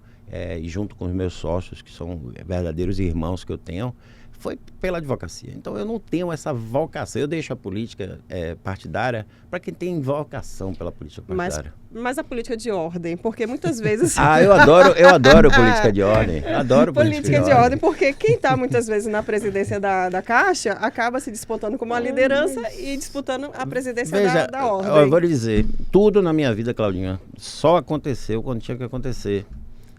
e junto com os meus sócios, que são verdadeiros irmãos que eu tenho, foi pela advocacia. Então, eu não tenho essa vocação. Eu deixo a política partidária para quem tem vocação pela política partidária. Mas a política de ordem, porque muitas vezes... Eu adoro política de ordem. Adoro política de ordem, porque quem está muitas vezes na presidência da Caixa acaba se despontando como uma liderança e disputando a presidência da ordem. Eu vou lhe dizer, tudo na minha vida, Claudinha, só aconteceu quando tinha que acontecer.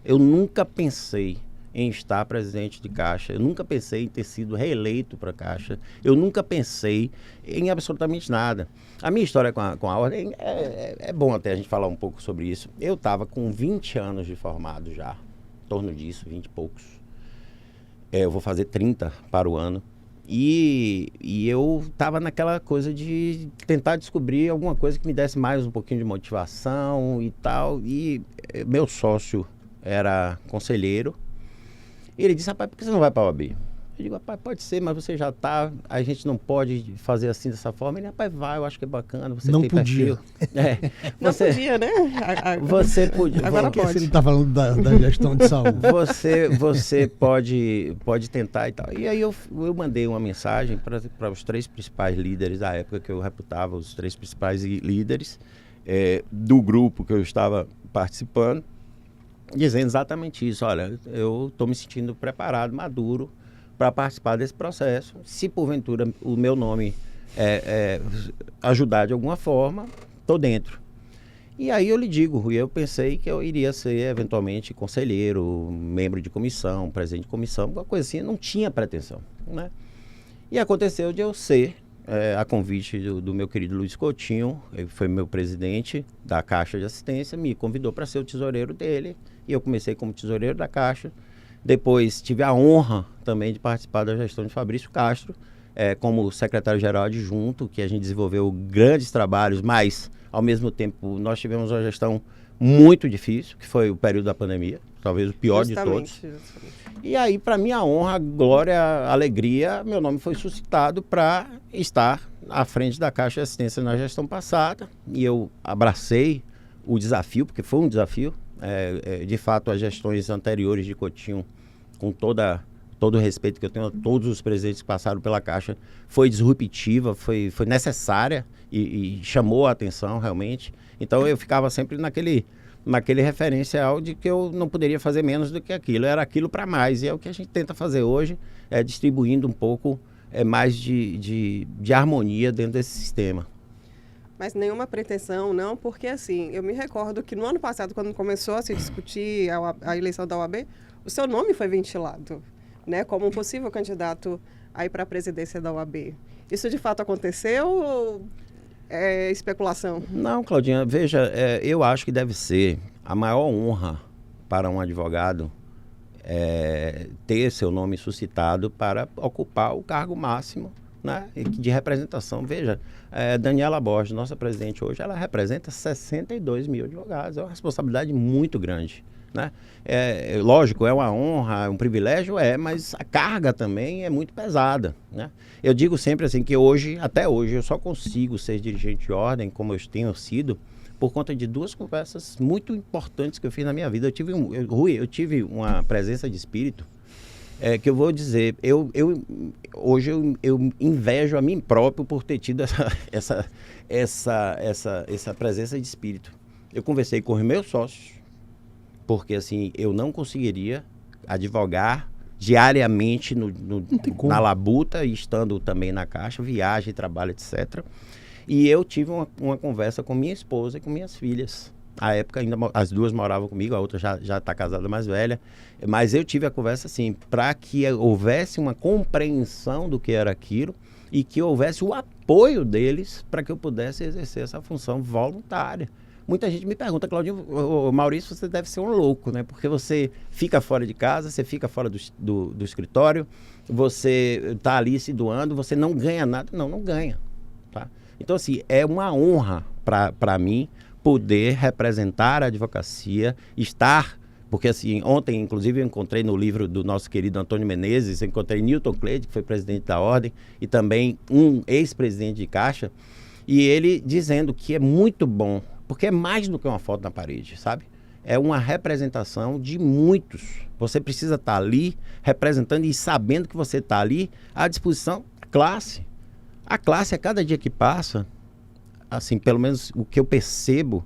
Eu nunca pensei em estar presidente de Caixa, eu nunca pensei em ter sido reeleito para a Caixa, eu nunca pensei em absolutamente nada. A minha história com a ordem, é bom até a gente falar um pouco sobre isso. Eu estava com 20 anos de formado já, em torno disso, 20 e poucos. Eu vou fazer 30 para o ano. E eu estava naquela coisa de tentar descobrir alguma coisa que me desse mais um pouquinho de motivação e tal. E meu sócio era conselheiro. E ele disse, rapaz, por que você não vai para a OAB? Eu digo, rapaz, pode ser, mas você já está, a gente não pode fazer assim dessa forma. Ele, rapaz, vai, eu acho que é bacana, você não tem podia. perfil. Não podia, né? Você podia. Agora Porque pode. ele está falando da gestão de saúde. Você pode tentar e tal. E aí eu mandei uma mensagem para os 3 principais líderes da época que eu reputava, os 3 principais líderes do grupo que eu estava participando, dizendo exatamente isso. Olha, eu estou me sentindo preparado, maduro para participar desse processo. Se porventura o meu nome ajudar de alguma forma, estou dentro. E aí eu lhe digo, Rui, eu pensei que eu iria ser eventualmente conselheiro, membro de comissão, presidente de comissão, alguma coisa assim, não tinha pretensão, né? E aconteceu de eu ser, a convite do meu querido Luiz Coutinho, ele foi meu presidente da Caixa de Assistência, me convidou para ser o tesoureiro dele, e eu comecei como tesoureiro da Caixa. Depois tive a honra também de participar da gestão de Fabrício Castro, como secretário-geral adjunto, que a gente desenvolveu grandes trabalhos, mas, ao mesmo tempo, nós tivemos uma gestão muito difícil, que foi o período da pandemia, talvez o pior de todos. Justamente. E aí, para minha honra, glória, alegria, meu nome foi suscitado para estar à frente da Caixa de Assistência na gestão passada, e eu abracei o desafio, porque foi um desafio. De fato, as gestões anteriores de Coutinho, com todo o respeito que eu tenho a todos os presidentes que passaram pela Caixa, foi disruptiva, foi necessária e chamou a atenção realmente. Então eu ficava sempre naquele referencial de que eu não poderia fazer menos do que aquilo, era aquilo para mais. E é o que a gente tenta fazer hoje, distribuindo um pouco mais de harmonia dentro desse sistema. Mas nenhuma pretensão, não, porque assim, eu me recordo que no ano passado, quando começou a se discutir a eleição da OAB, o seu nome foi ventilado, né, como um possível candidato aí para a presidência da OAB. Isso de fato aconteceu ou é especulação? Não, Claudinha, veja, eu acho que deve ser a maior honra para um advogado ter seu nome suscitado para ocupar o cargo máximo, né, de representação. Veja, Daniela Borges, nossa presidente hoje, ela representa 62 mil advogados. É uma responsabilidade muito grande, né? Lógico, é uma honra, é um privilégio, mas a carga também é muito pesada, né? Eu digo sempre assim que hoje, até hoje, eu só consigo ser dirigente de ordem, como eu tenho sido, por conta de 2 conversas muito importantes que eu fiz na minha vida. Eu tive uma presença de espírito que eu vou dizer, hoje eu invejo a mim próprio por ter tido essa presença de espírito. Eu conversei com os meus sócios, porque assim, eu não conseguiria advogar diariamente na labuta, estando também na Caixa, viagem, trabalho, etc. E eu tive uma conversa com minha esposa e com minhas filhas. À época, ainda as 2 moravam comigo, a outra já está casada, mais velha. Mas eu tive a conversa assim, para que houvesse uma compreensão do que era aquilo e que houvesse o apoio deles para que eu pudesse exercer essa função voluntária. Muita gente me pergunta, Claudinho, Maurício, você deve ser um louco, né? Porque você fica fora de casa, você fica fora do escritório, você está ali se doando, você não ganha nada. Não ganha. Tá? Então, assim, é uma honra para mim poder representar a advocacia, porque assim, ontem, inclusive, eu encontrei no livro do nosso querido Antônio Menezes, eu encontrei Newton Cleide, que foi presidente da Ordem, e também um ex-presidente de Caixa, e ele dizendo que é muito bom, porque é mais do que uma foto na parede, sabe? É uma representação de muitos. Você precisa estar ali, representando e sabendo que você está ali à disposição da classe. A classe, a cada dia que passa, assim, pelo menos o que eu percebo,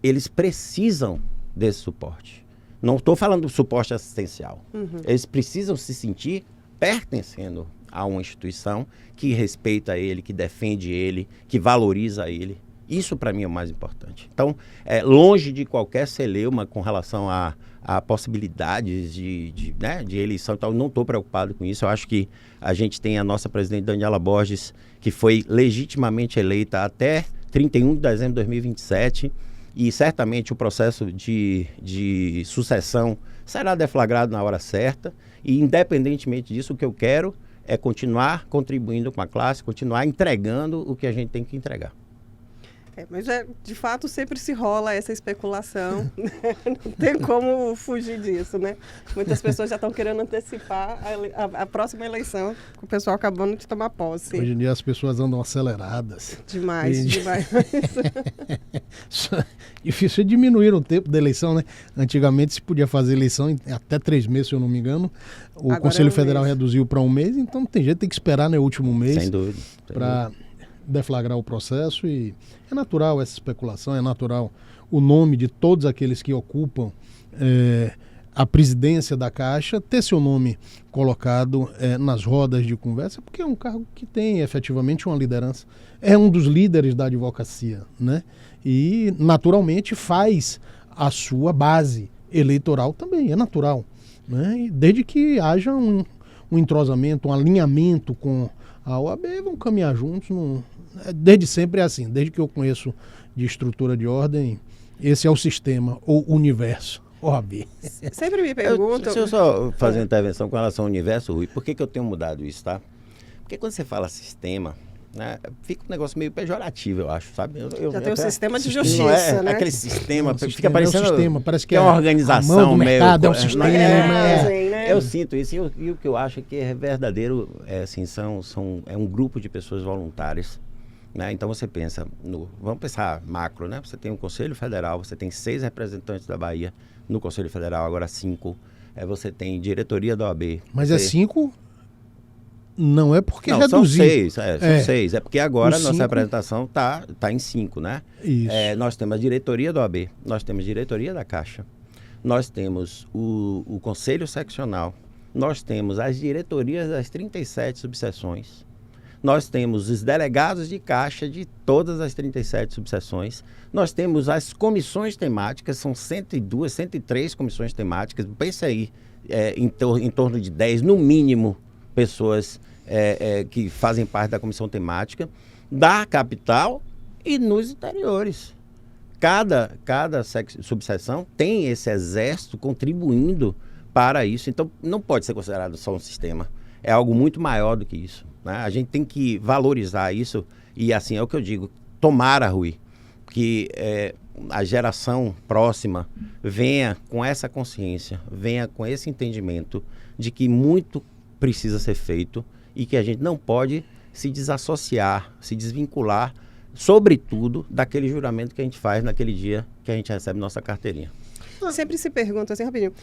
eles precisam desse suporte. Não estou falando do suporte assistencial. Uhum. Eles precisam se sentir pertencendo a uma instituição que respeita ele, que defende ele, que valoriza ele. Isso, para mim, é o mais importante. Então, longe de qualquer celeuma com relação a possibilidades de eleição e tal, não estou preocupado com isso. Eu acho que a gente tem a nossa presidente Daniela Borges, que foi legitimamente eleita até 31 de dezembro de 2027, e certamente o processo de sucessão será deflagrado na hora certa, e independentemente disso, o que eu quero é continuar contribuindo com a classe, continuar entregando o que a gente tem que entregar. Mas de fato sempre se rola essa especulação, né? Não tem como fugir disso, né? Muitas pessoas já estão querendo antecipar a próxima eleição, com o pessoal acabando de tomar posse. Hoje em dia as pessoas andam aceleradas. Demais, demais. Difícil é diminuir o tempo da eleição, né? Antigamente se podia fazer eleição em até 3 meses, se eu não me engano. O Agora Conselho é um Federal mês. reduziu para 1 mês, então tem gente que tem que esperar no último mês. Sem dúvida. Para deflagrar o processo, e é natural essa especulação, é natural o nome de todos aqueles que ocupam a presidência da Caixa ter seu nome colocado nas rodas de conversa, porque é um cargo que tem efetivamente uma liderança, é um dos líderes da advocacia, né? E naturalmente faz a sua base eleitoral também, é natural, né? E desde que haja um entrosamento, um alinhamento com a OAB, vão caminhar juntos. Desde sempre é assim, desde que eu conheço de estrutura de ordem, esse é o sistema, ou universo, OAB. Sempre me perguntam... Deixa eu só fazer uma intervenção com relação ao universo, Rui. Por que eu tenho mudado isso, tá? Porque quando você fala sistema, né, fica um negócio meio pejorativo, eu acho, sabe? Já tem o sistema de não justiça, né? Aquele sistema, O fica sistema parecendo é o sistema, parece que é uma a mão organização do mercado meio... é o sistema. Né? Eu sinto isso, e o que eu acho é que é verdadeiro, assim, é um grupo de pessoas voluntárias, né? Então você pensa, vamos pensar macro, né? Você tem o Conselho Federal, você tem 6 representantes da Bahia no Conselho Federal, agora 5. Você tem diretoria da OAB. Mas é 5, não é porque não, reduziu. São 6, são 6. É porque agora a nossa 5... representação tá em 5, né? Isso. Nós temos a diretoria da OAB, nós temos a diretoria da Caixa, nós temos o Conselho Seccional, nós temos as diretorias das 37 subseções, nós temos os delegados de Caixa de todas as 37 subseções, nós temos as comissões temáticas, são 102, 103 comissões temáticas, pensa aí, em torno de 10, no mínimo, pessoas que fazem parte da comissão temática, da capital e nos interiores. Cada subseção tem esse exército contribuindo para isso, então não pode ser considerado só um sistema, é algo muito maior do que isso, né? A gente tem que valorizar isso, e assim é o que eu digo, tomara, Rui, que a geração próxima venha com essa consciência, venha com esse entendimento de que muito precisa ser feito e que a gente não pode se desassociar, se desvincular, sobretudo, daquele juramento que a gente faz naquele dia que a gente recebe nossa carteirinha. Sempre se pergunta assim, rapidinho,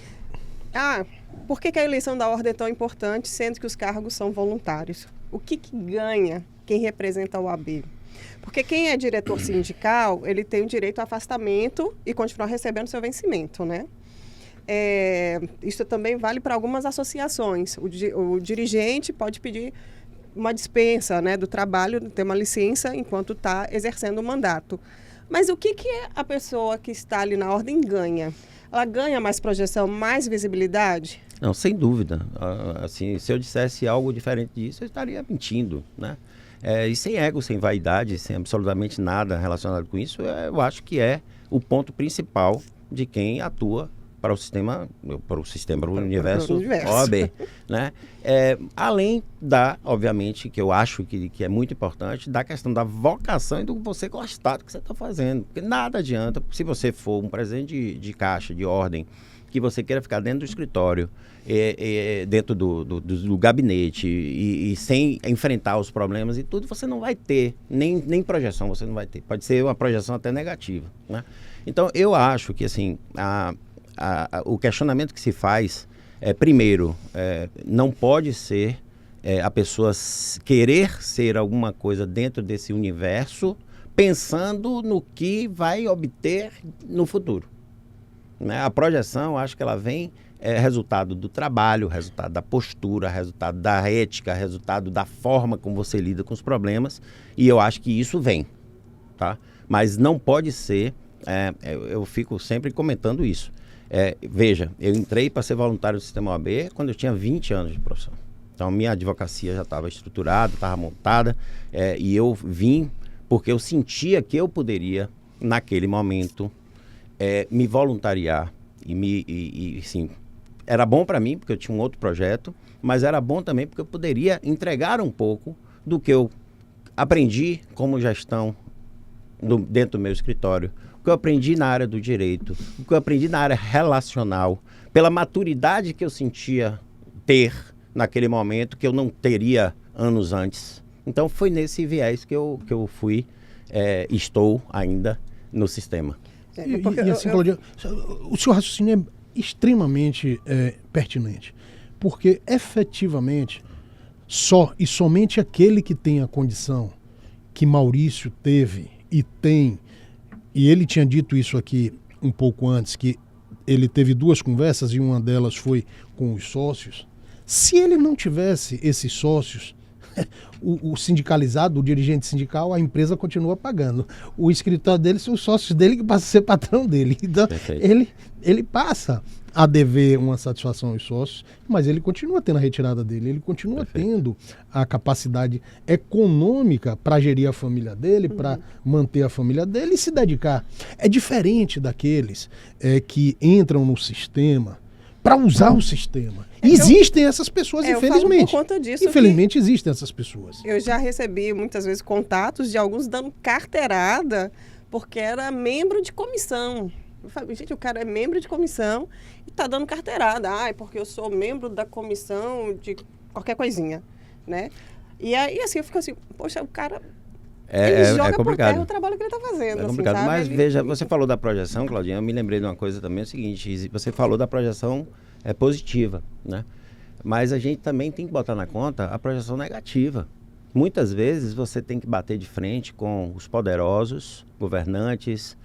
por que a eleição da ordem é tão importante, sendo que os cargos são voluntários? O que ganha quem representa a OAB? Porque quem é diretor sindical, ele tem o direito a afastamento e continuar recebendo seu vencimento, né? Isso também vale para algumas associações. O dirigente pode pedir uma dispensa, né, do trabalho, ter uma licença enquanto está exercendo o mandato. Mas o que a pessoa que está ali na ordem ganha? Ela ganha mais projeção, mais visibilidade? Não, sem dúvida. Assim, se eu dissesse algo diferente disso, eu estaria mentindo, né? E sem ego, sem vaidade, sem absolutamente nada relacionado com isso, eu acho que é o ponto principal de quem atua para o universo OAB, né? Além obviamente, que eu acho que é muito importante, da questão da vocação e do você gostar do que você está fazendo. Porque nada adianta, se você for um presidente de caixa, de ordem, que você queira ficar dentro do escritório, dentro do gabinete e sem enfrentar os problemas e tudo, você não vai ter, nem projeção você não vai ter. Pode ser uma projeção até negativa, né? Então, eu acho que, assim, o questionamento que se faz primeiro, não pode ser a pessoa querer ser alguma coisa dentro desse universo pensando no que vai obter no futuro, né? A projeção, acho que ela vem resultado do trabalho, resultado da postura, resultado da ética, resultado da forma como você lida com os problemas, e eu acho que isso vem, tá? Mas não pode ser, eu fico sempre comentando isso. Veja, eu entrei para ser voluntário do Sistema OAB quando eu tinha 20 anos de profissão. Então, minha advocacia já estava estruturada, estava montada, e eu vim porque eu sentia que eu poderia, naquele momento, me voluntariar. Sim, era bom para mim, porque eu tinha um outro projeto, mas era bom também porque eu poderia entregar um pouco do que eu aprendi como gestão dentro do meu escritório, o que eu aprendi na área do direito, o que eu aprendi na área relacional, pela maturidade que eu sentia ter naquele momento, que eu não teria anos antes. Então foi nesse viés que eu fui, estou ainda no sistema. E assim, Claudinha, o seu raciocínio é extremamente pertinente, porque efetivamente só e somente aquele que tem a condição que Maurício teve e tem, e ele tinha dito isso aqui um pouco antes, que ele teve 2 conversas e uma delas foi com os sócios. Se ele não tivesse esses sócios, o sindicalizado, o dirigente sindical, a empresa continua pagando. O escritório dele são os sócios dele que passam a ser patrão dele. Então, ele passa a dever uma satisfação aos sócios, mas ele continua tendo a retirada dele, ele continua tendo a capacidade econômica para gerir a família dele, para manter a família dele e se dedicar. É diferente daqueles que entram no sistema para usar o sistema. Existem essas pessoas, infelizmente. Por conta disso, infelizmente existem essas pessoas. Eu já recebi muitas vezes contatos de alguns dando carteirada porque era membro de comissão. Eu falei, gente, o cara é membro de comissão e está dando carteirada. Porque eu sou membro da comissão de qualquer coisinha, né? E aí, assim, eu fico assim, poxa, o cara... ele joga por terra o trabalho que ele está fazendo. É complicado, assim, mas veja, você falou da projeção, Claudinha, eu me lembrei de uma coisa também, é o seguinte, você falou da projeção positiva, né? Mas a gente também tem que botar na conta a projeção negativa. Muitas vezes você tem que bater de frente com os poderosos, governantes,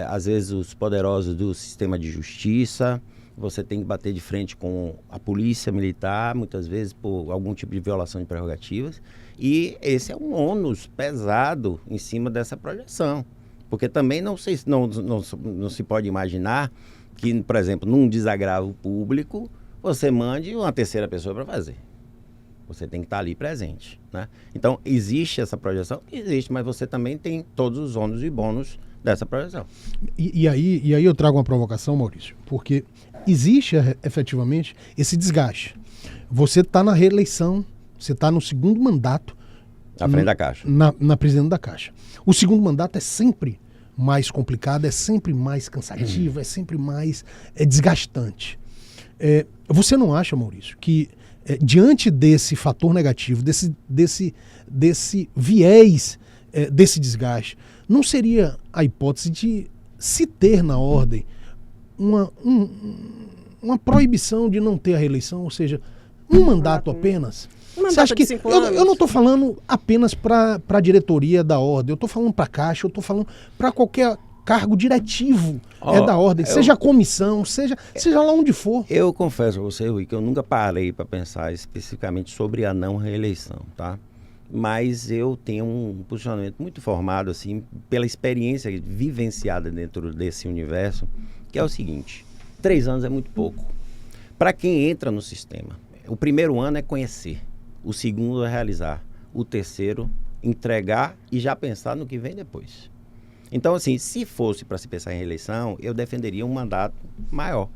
às vezes os poderosos do sistema de justiça, você tem que bater de frente com a polícia militar, muitas vezes por algum tipo de violação de prerrogativas, e esse é um ônus pesado em cima dessa projeção, porque também não se pode imaginar que, por exemplo, num desagravo público, você mande uma terceira pessoa para fazer. Você tem que estar ali presente, né? Então, existe essa projeção? Existe, mas você também tem todos os ônus e bônus dessa projeção. E aí eu trago uma provocação, Maurício, porque existe efetivamente esse desgaste. Você está na reeleição, você está no segundo mandato. À frente da Caixa. Na presidente da Caixa. O segundo mandato é sempre mais complicado, é sempre mais cansativo, é sempre mais desgastante. Você não acha, Maurício, que diante desse fator negativo, desse viés, desse desgaste, não seria a hipótese de se ter na ordem uma proibição de não ter a reeleição, ou seja, um mandato apenas? Você acha que eu não estou falando apenas para a diretoria da ordem, eu estou falando para a Caixa, eu estou falando para qualquer cargo diretivo da ordem, seja comissão, seja lá onde for. Eu confesso a você, Rui, que eu nunca parei para pensar especificamente sobre a não reeleição, tá? Mas eu tenho um posicionamento muito formado, assim, pela experiência vivenciada dentro desse universo, que é o seguinte: 3 anos é muito pouco. Para quem entra no sistema, o primeiro ano é conhecer, o segundo é realizar, o terceiro, entregar e já pensar no que vem depois. Então, assim, se fosse para se pensar em reeleição, eu defenderia um mandato maior.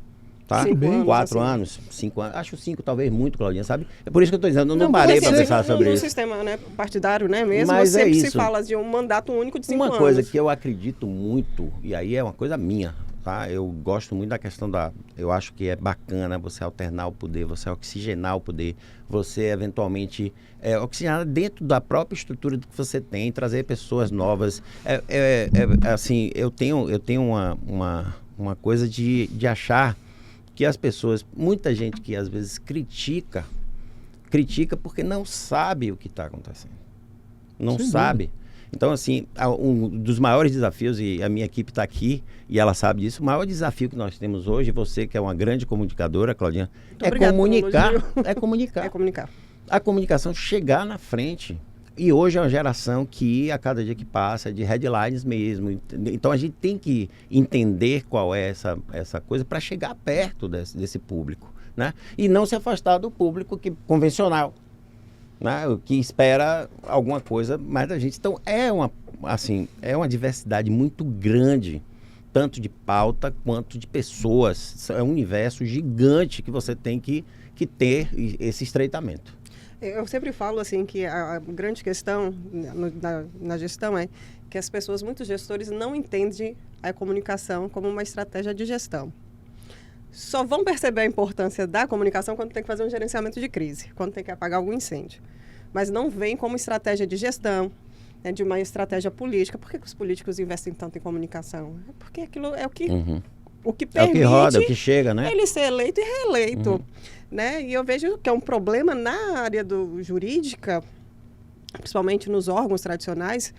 Tá? 4 anos, 5 anos. Acho 5 talvez muito, Claudinha, sabe? É por isso que eu estou dizendo, eu não parei para pensar sobre isso. No sistema, né, partidário, né, mesmo, mas sempre se fala de um mandato único de 5 anos. Uma coisa que eu acredito muito, e aí é uma coisa minha, tá? Eu gosto muito da questão eu acho que é bacana você alternar o poder, você oxigenar o poder, você eventualmente oxigenar dentro da própria estrutura que você tem, trazer pessoas novas. Assim, eu tenho uma coisa de achar que as pessoas, muita gente que às vezes critica porque não sabe o que está acontecendo. Não sabe. Então, assim, um dos maiores desafios, e a minha equipe está aqui e ela sabe disso, o maior desafio que nós temos hoje, você que é uma grande comunicadora, Claudinha, comunicar. É comunicar. A comunicação chegar na frente. E hoje é uma geração que, a cada dia que passa, é de headlines mesmo. Então, a gente tem que entender qual é essa coisa para chegar perto desse público, né? E não se afastar do público convencional, né? Que espera alguma coisa mais da gente. Então, é uma diversidade muito grande, tanto de pauta quanto de pessoas. É um universo gigante que você tem que ter esse estreitamento. Eu sempre falo assim que a grande questão na gestão é que as pessoas, muitos gestores, não entendem a comunicação como uma estratégia de gestão. Só vão perceber a importância da comunicação quando tem que fazer um gerenciamento de crise, quando tem que apagar algum incêndio. Mas não vem como estratégia de gestão, né, de uma estratégia política. Por que os políticos investem tanto em comunicação? É porque aquilo é o que, o que permite é o que roda, o que chega, né? ele ser eleito e reeleito. Né? E eu vejo que é um problema na área jurídica, principalmente nos órgãos tradicionais,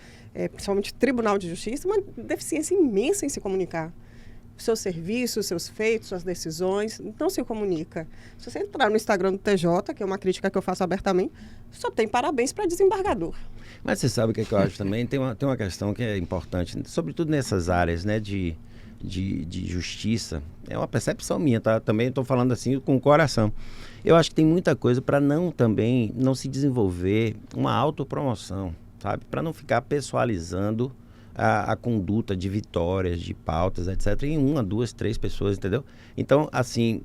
principalmente Tribunal de Justiça, uma deficiência imensa em se comunicar. Seus serviços, seus feitos, suas decisões, não se comunica. Se você entrar no Instagram do TJ, que é uma crítica que eu faço abertamente, só tem parabéns para desembargador. Mas você sabe o que eu acho também? Tem uma questão que é importante, sobretudo nessas áreas, né, de justiça. É uma percepção minha, tá? Também estou falando assim com o coração. Eu acho que tem muita coisa para não se desenvolver uma autopromoção, sabe? Para não ficar pessoalizando a conduta de vitórias, de pautas, etc., em 1, 2, 3 pessoas, entendeu? Então, assim,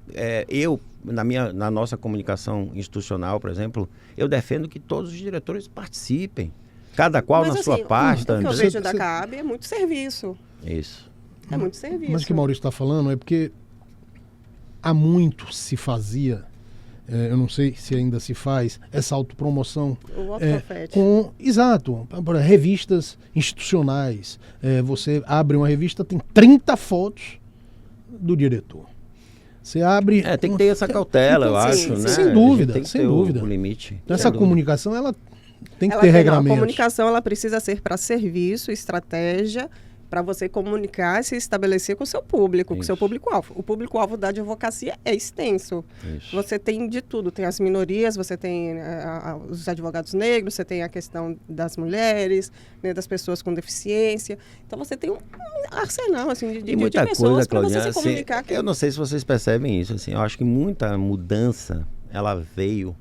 na nossa comunicação institucional, por exemplo, eu defendo que todos os diretores participem, cada qual na sua pasta. O que eu vejo da CAAB é muito serviço. Isso. É muito serviço. Mas o que o Maurício está falando é porque há muito se fazia, eu não sei se ainda se faz, essa autopromoção exato, revistas institucionais. Você abre uma revista, tem 30 fotos do diretor. Você abre... tem que ter essa cautela, eu acho, sim, né? Sem dúvida, tem que sem ter dúvida. O limite. Então, essa comunicação, ela tem que ter regramentos. A comunicação, ela precisa ser para serviço, estratégia, para você comunicar e se estabelecer com o seu público, com o seu público-alvo. O público-alvo da advocacia é extenso. Isso. Você tem de tudo. Tem as minorias, você tem os advogados negros, você tem a questão das mulheres, né, das pessoas com deficiência. Então, você tem um arsenal assim, de pessoas para você se comunicar. Assim, eu não sei se vocês percebem isso. Assim, eu acho que muita mudança ela veio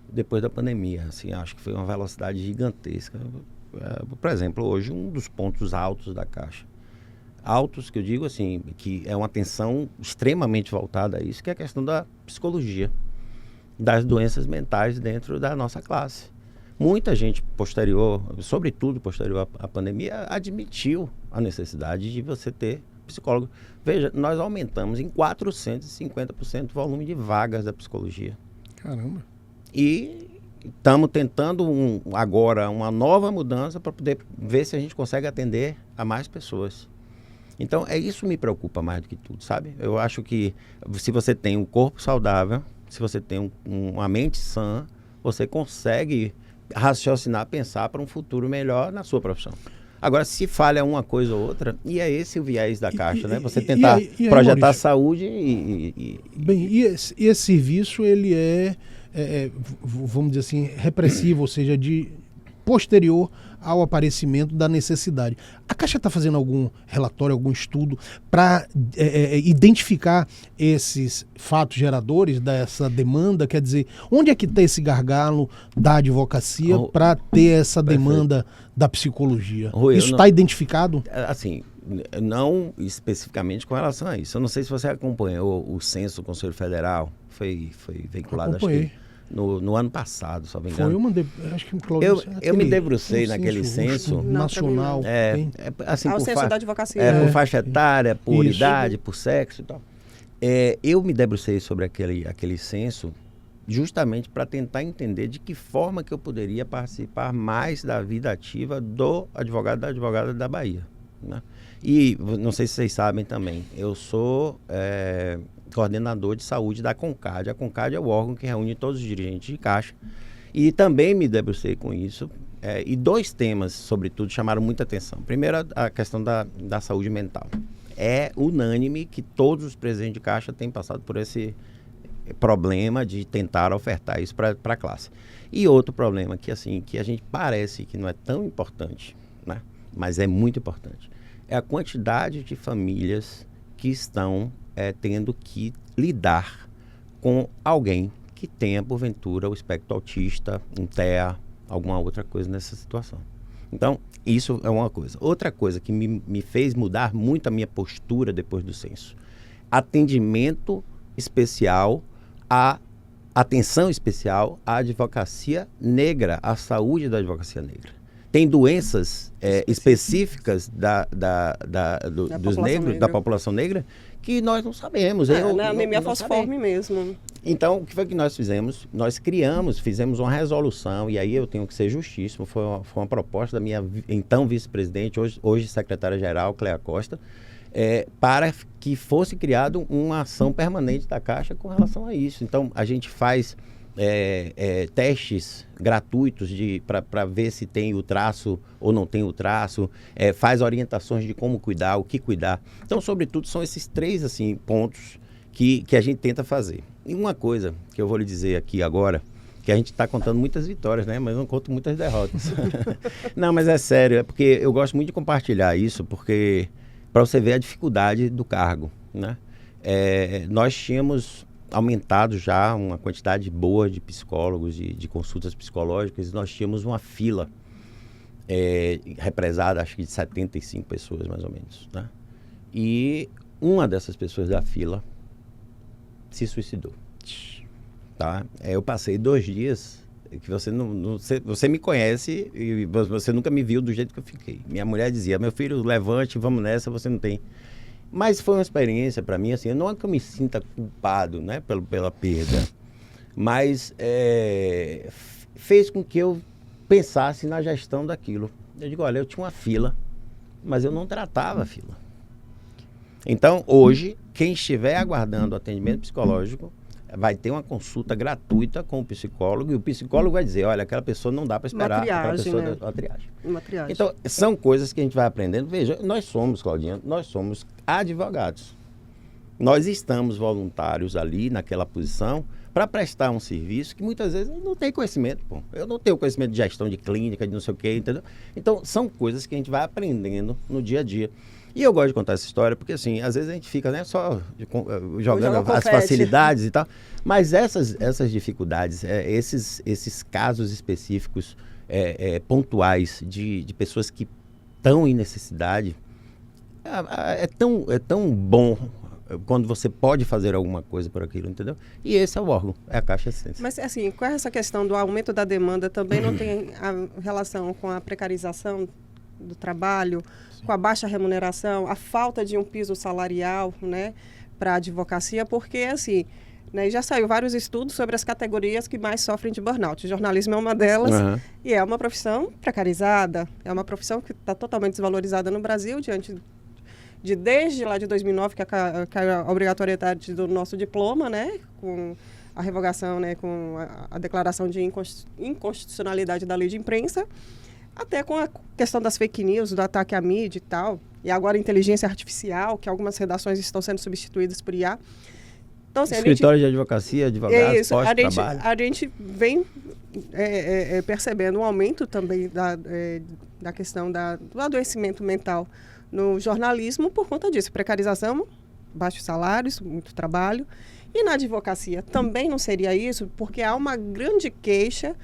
depois da pandemia. Assim, acho que foi uma velocidade gigantesca. Por exemplo, hoje um dos pontos altos da Caixa, altos que eu digo assim, que é uma atenção extremamente voltada a isso, que é a questão da psicologia, das doenças mentais dentro da nossa classe. Muita gente sobretudo posterior à pandemia, admitiu a necessidade de você ter psicólogo. Veja, nós aumentamos em 450% o volume de vagas da psicologia. Caramba! E estamos tentando agora uma nova mudança para poder ver se a gente consegue atender a mais pessoas. Então, isso me preocupa mais do que tudo, sabe? Eu acho que se você tem um corpo saudável, se você tem uma mente sã, você consegue raciocinar, pensar para um futuro melhor na sua profissão. Agora, se falha uma coisa ou outra, e é esse o viés da Caixa, né? Você tentar projetar Maurício, saúde Bem, e esse serviço, ele vamos dizer assim, repressivo, ou seja, posterior ao aparecimento da necessidade. A Caixa está fazendo algum relatório, algum estudo para identificar esses fatos geradores dessa demanda? Quer dizer, onde é que está esse gargalo da advocacia para ter essa demanda da psicologia? Rui, isso está identificado? Assim, não especificamente com relação a isso. Eu não sei se você acompanhou o censo do Conselho Federal, foi veiculado, acho que no ano passado, só me engano. Eu mandei, acho que eu me debrucei naquele censo nacional. Assim, o censo da advocacia. Por faixa etária, por idade, por sexo e tal. Eu me debrucei sobre aquele censo justamente para tentar entender de que forma que eu poderia participar mais da vida ativa do advogado, da advogada da Bahia, né? E não sei se vocês sabem também, eu sou coordenador de saúde da CONCAD. A CONCAD é o órgão que reúne todos os dirigentes de Caixa. E também me debrucei com isso. E 2 temas, sobretudo, chamaram muita atenção. Primeiro, a questão da saúde mental. É unânime que todos os presidentes de Caixa têm passado por esse problema de tentar ofertar isso para a classe. E outro problema que a gente parece que não é tão importante, né? Mas é muito importante, é a quantidade de famílias que estão tendo que lidar com alguém que tenha, porventura, o espectro autista, um TEA, alguma outra coisa nessa situação. Então, isso é uma coisa. Outra coisa que me fez mudar muito a minha postura depois do censo: atendimento especial a atenção especial à advocacia negra, à saúde da advocacia negra. Tem doenças específicas dos negros, da população negra, que nós não sabemos. Na anemia falciforme mesmo. Então, o que foi que nós fizemos? Nós fizemos uma resolução, e aí eu tenho que ser justíssimo, foi uma proposta da minha então vice-presidente, hoje secretária-geral, Cléa Costa, para que fosse criado uma ação permanente da Caixa com relação a isso. Então, a gente faz testes gratuitos para ver se tem o traço ou não tem o traço, faz orientações de como cuidar, o que cuidar. Então, sobretudo, são esses 3 assim, pontos que a gente tenta fazer. E uma coisa que eu vou lhe dizer aqui agora, que a gente está contando muitas vitórias, né? Mas não conto muitas derrotas. Não, mas é sério, é porque eu gosto muito de compartilhar isso, porque para você ver a dificuldade do cargo, né? Nós tínhamos aumentado já uma quantidade boa de psicólogos, de consultas psicológicas, e nós tínhamos uma fila represada, acho que de 75 pessoas, mais ou menos, né? E uma dessas pessoas da fila se suicidou, tá? Eu passei 2 dias que você me conhece e você nunca me viu do jeito que eu fiquei. Minha mulher dizia, meu filho, levante, vamos nessa, você não tem... Mas foi uma experiência para mim, assim, não é que eu me sinta culpado, né, pela perda, mas fez com que eu pensasse na gestão daquilo. Eu digo, olha, eu tinha uma fila, mas eu não tratava a fila. Então, hoje, quem estiver aguardando atendimento psicológico vai ter uma consulta gratuita com o psicólogo, e o psicólogo vai dizer, olha, aquela pessoa não dá para esperar aquela pessoa uma triagem. Uma triagem. Então, são coisas que a gente vai aprendendo. Veja, nós somos, Claudinha, nós somos advogados. Nós estamos voluntários ali naquela posição para prestar um serviço que muitas vezes não tem conhecimento. Pô. Eu não tenho conhecimento de gestão de clínica, de não sei o quê, entendeu? Então, são coisas que a gente vai aprendendo no dia a dia. E eu gosto de contar essa história porque, assim, às vezes a gente fica, né, só jogando as facilidades e tal, mas essas dificuldades, esses casos específicos, pontuais de pessoas que estão em necessidade, é tão bom quando você pode fazer alguma coisa por aquilo, entendeu? E esse é o órgão, é a Caixa de Assistência. Mas, assim, com essa questão do aumento da demanda, também não tem a relação com a precarização do trabalho, com a baixa remuneração, a falta de um piso salarial, né, para a advocacia, porque, assim, né, já saiu vários estudos sobre as categorias que mais sofrem de burnout. O jornalismo é uma delas, e é uma profissão precarizada, é uma profissão que está totalmente desvalorizada no Brasil, desde lá de 2009, que caiu a obrigatoriedade do nosso diploma, né, com a revogação, né, com a declaração de inconstitucionalidade da lei de imprensa, até com a questão das fake news, do ataque à mídia e tal, e agora a inteligência artificial, que algumas redações estão sendo substituídas por IA. Então, assim, escritório de advocacia, advogados, pós-trabalho. A gente vem percebendo um aumento também da questão do adoecimento mental no jornalismo por conta disso, precarização, baixos salários, muito trabalho. E na advocacia também não seria isso, porque há uma grande queixa,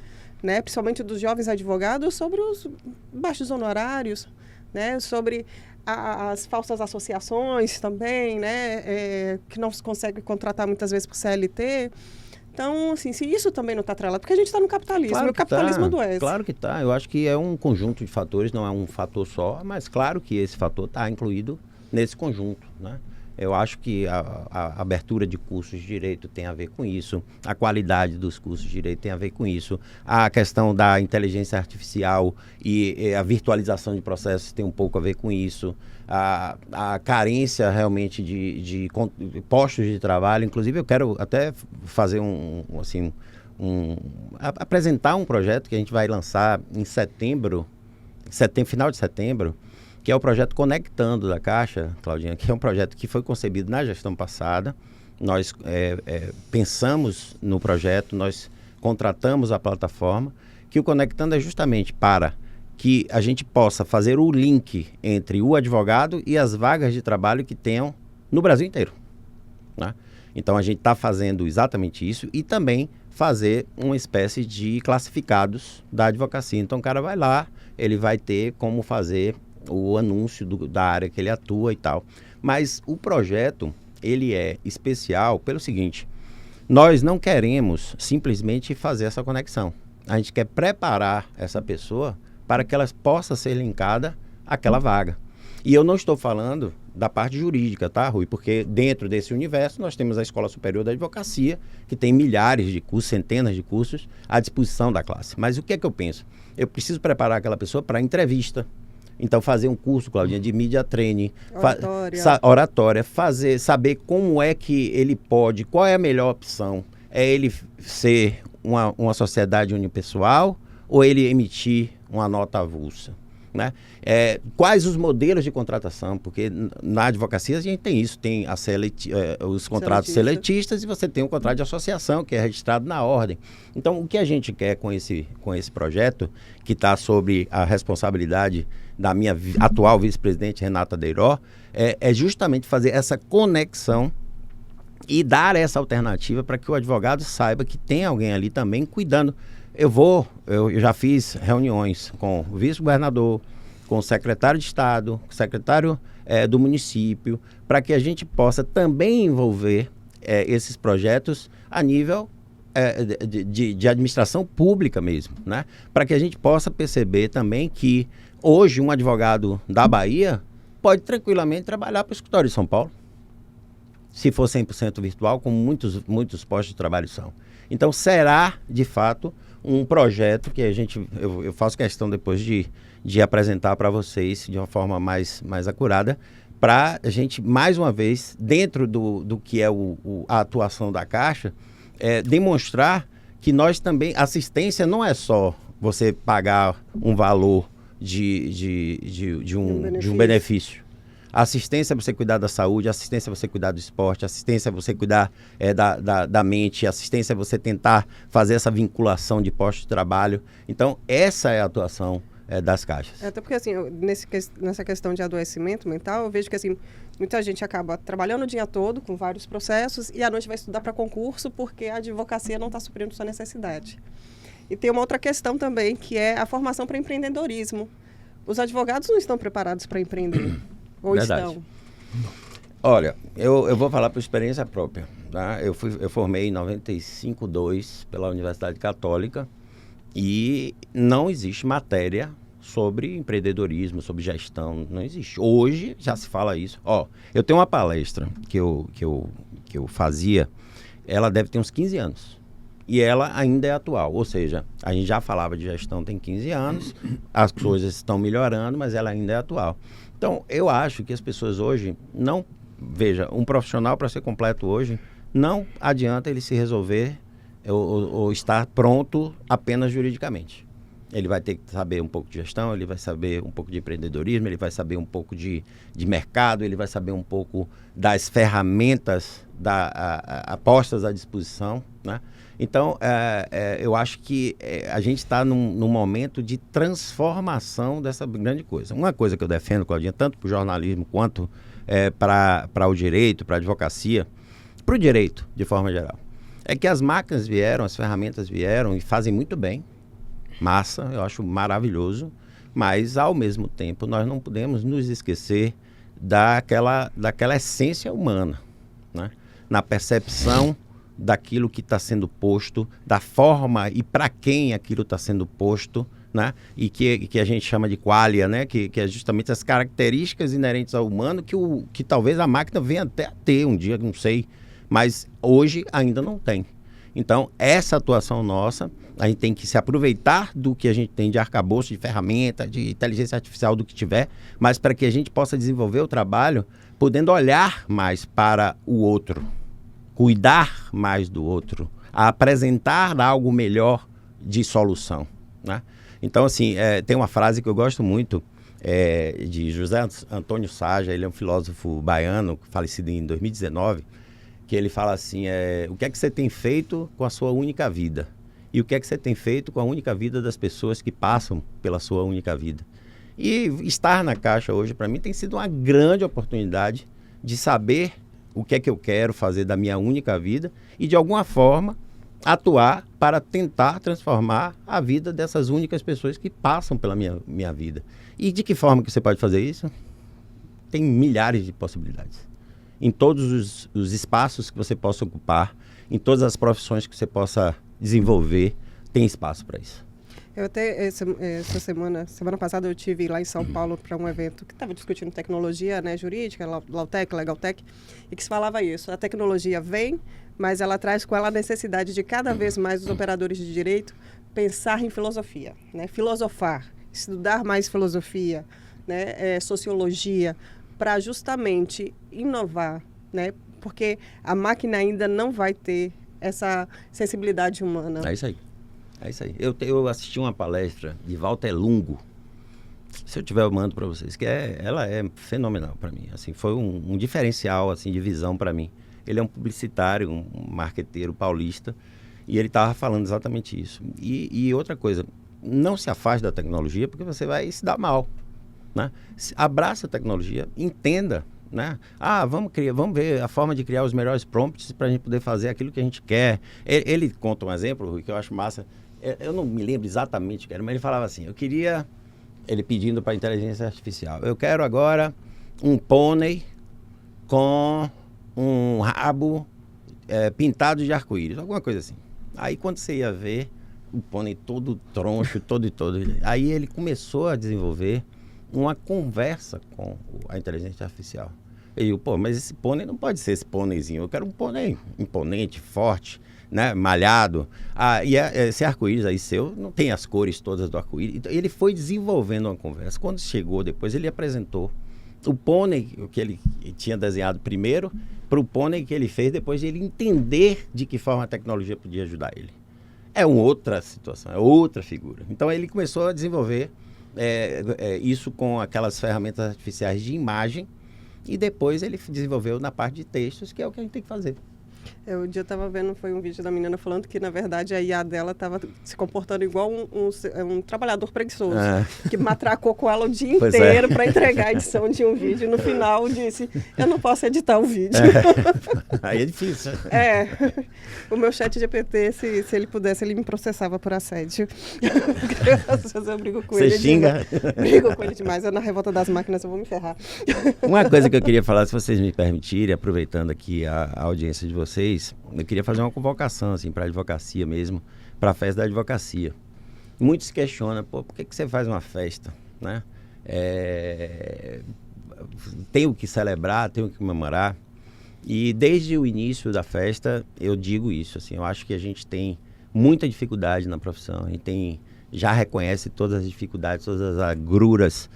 né, principalmente dos jovens advogados, sobre os baixos honorários, né, sobre as falsas associações também, né, que não se consegue contratar muitas vezes por CLT. Então, assim, se isso também não está atrelado, porque a gente está no capitalismo, claro, e o capitalismo adoece. Claro que está. Eu acho que é um conjunto de fatores, não é um fator só, mas claro que esse fator está incluído nesse conjunto, né? Eu acho que a abertura de cursos de direito tem a ver com isso, a qualidade dos cursos de direito tem a ver com isso, a questão da inteligência artificial e a virtualização de processos tem um pouco a ver com isso, a carência realmente de postos de trabalho. Inclusive, eu quero até fazer apresentar um projeto que a gente vai lançar em final de setembro, que é o projeto Conectando da Caixa, Claudinha, que é um projeto que foi concebido na gestão passada. Nós pensamos no projeto, nós contratamos a plataforma, que o Conectando é justamente para que a gente possa fazer o link entre o advogado e as vagas de trabalho que tenham no Brasil inteiro, né? Então, a gente está fazendo exatamente isso e também fazer uma espécie de classificados da advocacia. Então, o cara vai lá, ele vai ter como fazer o anúncio da área que ele atua e tal. Mas o projeto, ele é especial pelo seguinte: Nós não queremos simplesmente fazer essa conexão. A gente quer preparar essa pessoa para que ela possa ser linkada àquela vaga. E eu não estou falando da parte jurídica, tá, Rui? Porque dentro desse universo nós temos a Escola Superior da Advocacia, que tem milhares de cursos, centenas de cursos à disposição da classe. Mas o que é que eu penso? Eu preciso preparar aquela pessoa para a entrevista. Então, fazer um curso, Claudinha, de media training, oratória, saber como é que ele pode, qual é a melhor opção. É ele ser uma sociedade unipessoal ou ele emitir uma nota avulsa? Né? Quais os modelos de contratação? Porque na advocacia a gente tem isso, tem os contratos seletistas e você tem um contrato de associação que é registrado na ordem. Então, o que a gente quer com esse projeto, que está sobre a responsabilidade da minha atual vice-presidente Renata Deiró, é justamente fazer essa conexão e dar essa alternativa para que o advogado saiba que tem alguém ali também cuidando. Eu já fiz reuniões com o vice-governador, com o secretário de Estado, com o secretário do município, para que a gente possa também envolver esses projetos a nível de administração pública mesmo, né? Para que a gente possa perceber também que hoje um advogado da Bahia pode tranquilamente trabalhar para o escritório de São Paulo, se for 100% virtual, como muitos postos de trabalho são. Então, será, de fato, um projeto que eu faço questão depois de apresentar para vocês de uma forma mais acurada, para a gente, mais uma vez, dentro do que é a atuação da Caixa, demonstrar que nós também, assistência não é só você pagar um valor de um benefício. Assistência é você cuidar da saúde, assistência é você cuidar do esporte, assistência é você cuidar da mente, assistência é você tentar fazer essa vinculação de postos de trabalho. Então, essa é a atuação das caixas. Até porque, assim, nessa questão de adoecimento mental, eu vejo que, assim, muita gente acaba trabalhando o dia todo com vários processos e à noite vai estudar para concurso porque a advocacia não está suprindo sua necessidade. E tem uma outra questão também, que é a formação para empreendedorismo. Os advogados não estão preparados para empreender. Ou Verdade. Estão? Olha, eu vou falar por experiência própria. Tá? Eu formei em 95/2 pela Universidade Católica e não existe matéria sobre empreendedorismo, sobre gestão, não existe. Hoje já se fala isso. Eu tenho uma palestra que eu fazia, ela deve ter uns 15 anos. E ela ainda é atual, ou seja, a gente já falava de gestão tem 15 anos, as coisas estão melhorando, mas ela ainda é atual. Então, eu acho que as pessoas hoje veja, um profissional para ser completo hoje, não adianta ele se resolver ou estar pronto apenas juridicamente. Ele vai ter que saber um pouco de gestão, ele vai saber um pouco de empreendedorismo, ele vai saber um pouco de mercado, ele vai saber um pouco das ferramentas postas à disposição, né? Então, eu acho que a gente está num momento de transformação dessa grande coisa. Uma coisa que eu defendo, Claudinha, tanto para o jornalismo quanto para o direito, para a advocacia, para o direito, de forma geral, é que as máquinas vieram, as ferramentas vieram e fazem muito bem. Massa, eu acho maravilhoso, mas, ao mesmo tempo, nós não podemos nos esquecer daquela essência humana, né? Na percepção daquilo que está sendo posto, da forma e para quem aquilo está sendo posto, né? E que a gente chama de qualia, né? Que é justamente as características inerentes ao humano que talvez a máquina venha até a ter um dia, não sei, mas hoje ainda não tem. Então, essa atuação nossa, a gente tem que se aproveitar do que a gente tem de arcabouço, de ferramenta, de inteligência artificial, do que tiver, mas para que a gente possa desenvolver o trabalho podendo olhar mais para o outro, cuidar mais do outro, apresentar algo melhor de solução, né? Então, assim, tem uma frase que eu gosto muito, de José Antônio Saja, ele é um filósofo baiano, falecido em 2019, que ele fala assim, o que é que você tem feito com a sua única vida? E o que é que você tem feito com a única vida das pessoas que passam pela sua única vida? E estar na Caixa hoje, para mim, tem sido uma grande oportunidade de saber o que é que eu quero fazer da minha única vida e, de alguma forma, atuar para tentar transformar a vida dessas únicas pessoas que passam pela minha vida. E de que forma que você pode fazer isso? Tem milhares de possibilidades. Em todos os espaços que você possa ocupar, em todas as profissões que você possa desenvolver, tem espaço para isso. Eu até, essa semana passada, eu estive lá em São Paulo para um evento que estava discutindo tecnologia, né, jurídica, Lautec, Legaltec, e que se falava isso. A tecnologia vem, mas ela traz com ela a necessidade de cada vez mais os operadores de direito pensar em filosofia, né, filosofar, estudar mais filosofia, né, sociologia, para justamente inovar, né, porque a máquina ainda não vai ter essa sensibilidade humana. É isso aí. É isso aí. Eu assisti uma palestra de Walter Lungo. Se eu tiver, eu mando para vocês. Ela é fenomenal para mim. Assim, foi um diferencial assim, de visão para mim. Ele é um publicitário, um marqueteiro paulista. E ele estava falando exatamente isso. E outra coisa, não se afaste da tecnologia porque você vai se dar mal. Né? Abraça a tecnologia, entenda. Né? Vamos ver a forma de criar os melhores prompts para a gente poder fazer aquilo que a gente quer. Ele conta um exemplo, Rui, que eu acho massa. Eu não me lembro exatamente o que era, mas ele falava assim, ele pedindo para a inteligência artificial, eu quero agora um pônei com um rabo pintado de arco-íris, alguma coisa assim. Aí quando você ia ver, o pônei todo troncho, todo. Aí ele começou a desenvolver uma conversa com a inteligência artificial. Eu, mas esse pônei não pode ser esse pôneizinho, eu quero um pônei imponente, forte, né, malhado. Esse arco-íris aí seu não tem as cores todas do arco-íris. Então, ele foi desenvolvendo uma conversa. Quando chegou depois, ele apresentou o pônei que ele tinha desenhado primeiro para o pônei que ele fez depois de ele entender de que forma a tecnologia podia ajudar ele. É uma outra situação, é outra figura. Então, ele começou a desenvolver isso com aquelas ferramentas artificiais de imagem e depois ele desenvolveu na parte de textos, que é o que a gente tem que fazer. Um dia eu estava vendo, foi um vídeo da menina falando que, na verdade, a IA dela estava se comportando igual um trabalhor preguiçoso, que matracou com ela o dia inteiro para entregar a edição de um vídeo. E no final disse, eu não posso editar o vídeo. Aí é difícil. O meu chat GPT, se ele pudesse, ele me processava por assédio. Eu brigo com ele. Você xinga? Brigo com ele demais. Eu, na revolta das máquinas, eu vou me ferrar. Uma coisa que eu queria falar, se vocês me permitirem, aproveitando aqui a audiência de vocês, eu queria fazer uma convocação assim, para a advocacia mesmo, para a festa da advocacia. Muitos questionam, por que você faz uma festa? Né? Tenho que celebrar, tenho que comemorar. E desde o início da festa, eu digo isso. Assim, eu acho que a gente tem muita dificuldade na profissão. A gente já reconhece todas as dificuldades, todas as agruras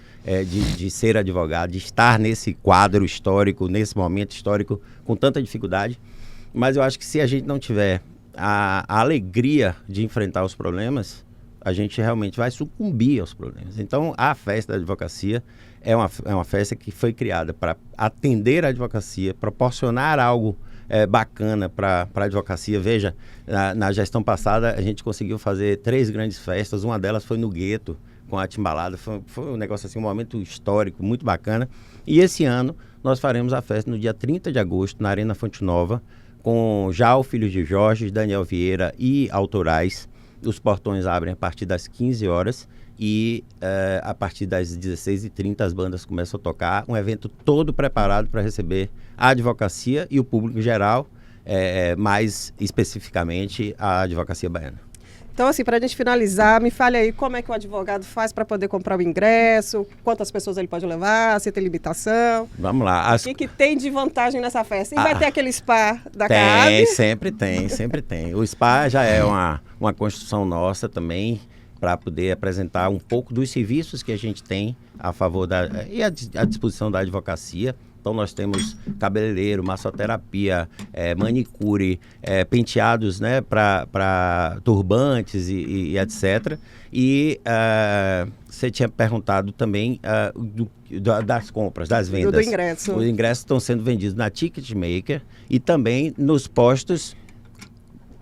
de ser advogado, de estar nesse quadro histórico, nesse momento histórico, com tanta dificuldade. Mas eu acho que se a gente não tiver a alegria de enfrentar os problemas, a gente realmente vai sucumbir aos problemas. Então, a festa da advocacia é uma festa que foi criada para atender a advocacia, proporcionar algo bacana para a advocacia. Veja, na gestão passada, a gente conseguiu fazer 3 grandes festas. Uma delas foi no Gueto, com a Timbalada. Foi um negócio assim, um momento histórico, muito bacana. E esse ano, nós faremos a festa no dia 30 de agosto, na Arena Fonte Nova, com Jal, Filhos de Jorge, Daniel Vieira e autorais. Os portões abrem a partir das 15 horas e a partir das 16h30 as bandas começam a tocar. Um evento todo preparado para receber a advocacia e o público geral, mais especificamente a advocacia baiana. Então, assim, para a gente finalizar, me fale aí como é que o advogado faz para poder comprar o ingresso, quantas pessoas ele pode levar, se tem limitação. Vamos lá. O que tem de vantagem nessa festa? E vai ter aquele spa da CAAB? Sempre tem. O spa já é uma construção nossa também, para poder apresentar um pouco dos serviços que a gente tem a favor e à disposição da advocacia. Então, nós temos cabeleireiro, massoterapia, manicure, penteados, né, para turbantes e etc. E você tinha perguntado também das compras, das vendas. Do ingresso. Os ingressos estão sendo vendidos na Ticketmaker e também nos postos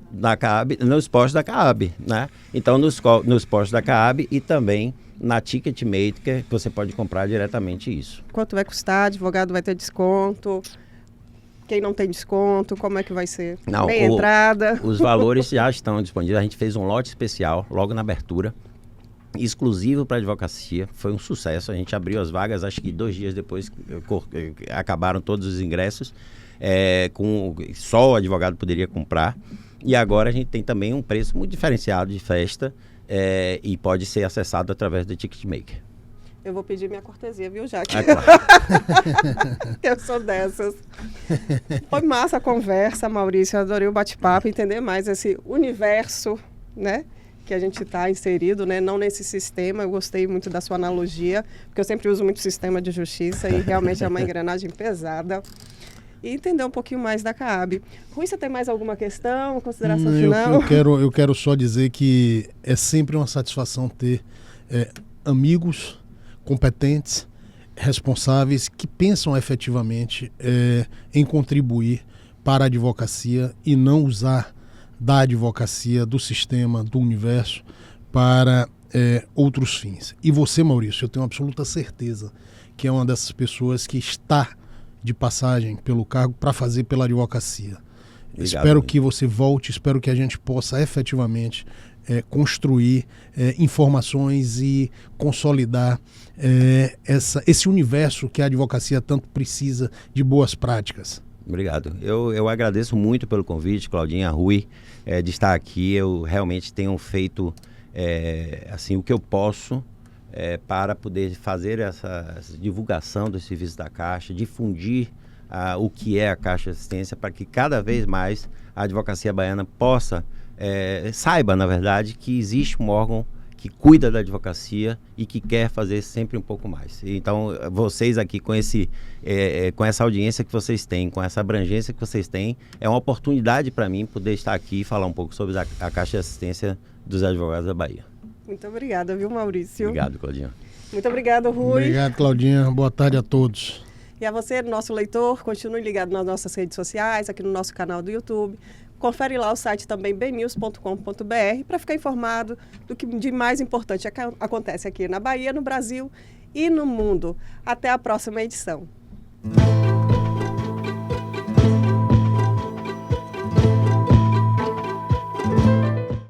da CAAB, nos postos da CAAB, né? Então, nos postos da CAAB e também na Ticketmaker, você pode comprar diretamente isso. Quanto vai custar? Advogado vai ter desconto? Quem não tem desconto, como é que vai ser? Não, entrada? Os valores já estão disponíveis. A gente fez um lote especial logo na abertura, exclusivo para advocacia. Foi um sucesso. A gente abriu as vagas, acho que 2 dias depois acabaram todos os ingressos. só o advogado poderia comprar. E agora a gente tem também um preço muito diferenciado de festa e pode ser acessado através do Ticketmaker. Eu vou pedir minha cortesia, viu, Jaque? Claro. Eu sou dessas. Foi massa a conversa, Maurício. Eu adorei o bate-papo, entender mais esse universo, né, que a gente está inserido, né, não nesse sistema. Eu gostei muito da sua analogia, porque eu sempre uso muito sistema de justiça e realmente é uma engrenagem pesada. E entender um pouquinho mais da CAAB. Rui, você tem mais alguma questão, consideração final? Eu quero só dizer que é sempre uma satisfação ter amigos competentes, responsáveis, que pensam efetivamente em contribuir para a advocacia e não usar da advocacia, do sistema, do universo para outros fins. E você, Maurício, eu tenho absoluta certeza que é uma dessas pessoas que está de passagem pelo cargo para fazer pela advocacia. Obrigado, espero que você volte, espero que a gente possa efetivamente construir informações e consolidar esse universo que a advocacia tanto precisa de boas práticas. Obrigado. Eu agradeço muito pelo convite, Claudinha, Rui, de estar aqui. Eu realmente tenho feito assim, o que eu posso para poder fazer essa divulgação dos serviços da Caixa, difundir o que é a Caixa de Assistência, para que cada vez mais a advocacia baiana possa, saiba, na verdade, que existe um órgão que cuida da advocacia e que quer fazer sempre um pouco mais. Então, vocês aqui com essa audiência que vocês têm, com essa abrangência que vocês têm, é uma oportunidade para mim poder estar aqui e falar um pouco sobre a Caixa de Assistência dos Advogados da Bahia. Muito obrigada, viu, Maurício? Obrigado, Claudinha. Muito obrigado, Rui. Obrigado, Claudinha. Boa tarde a todos. E a você, nosso leitor, continue ligado nas nossas redes sociais, aqui no nosso canal do YouTube. Confere lá o site também bnews.com.br para ficar informado do que de mais importante acontece aqui na Bahia, no Brasil e no mundo. Até a próxima edição.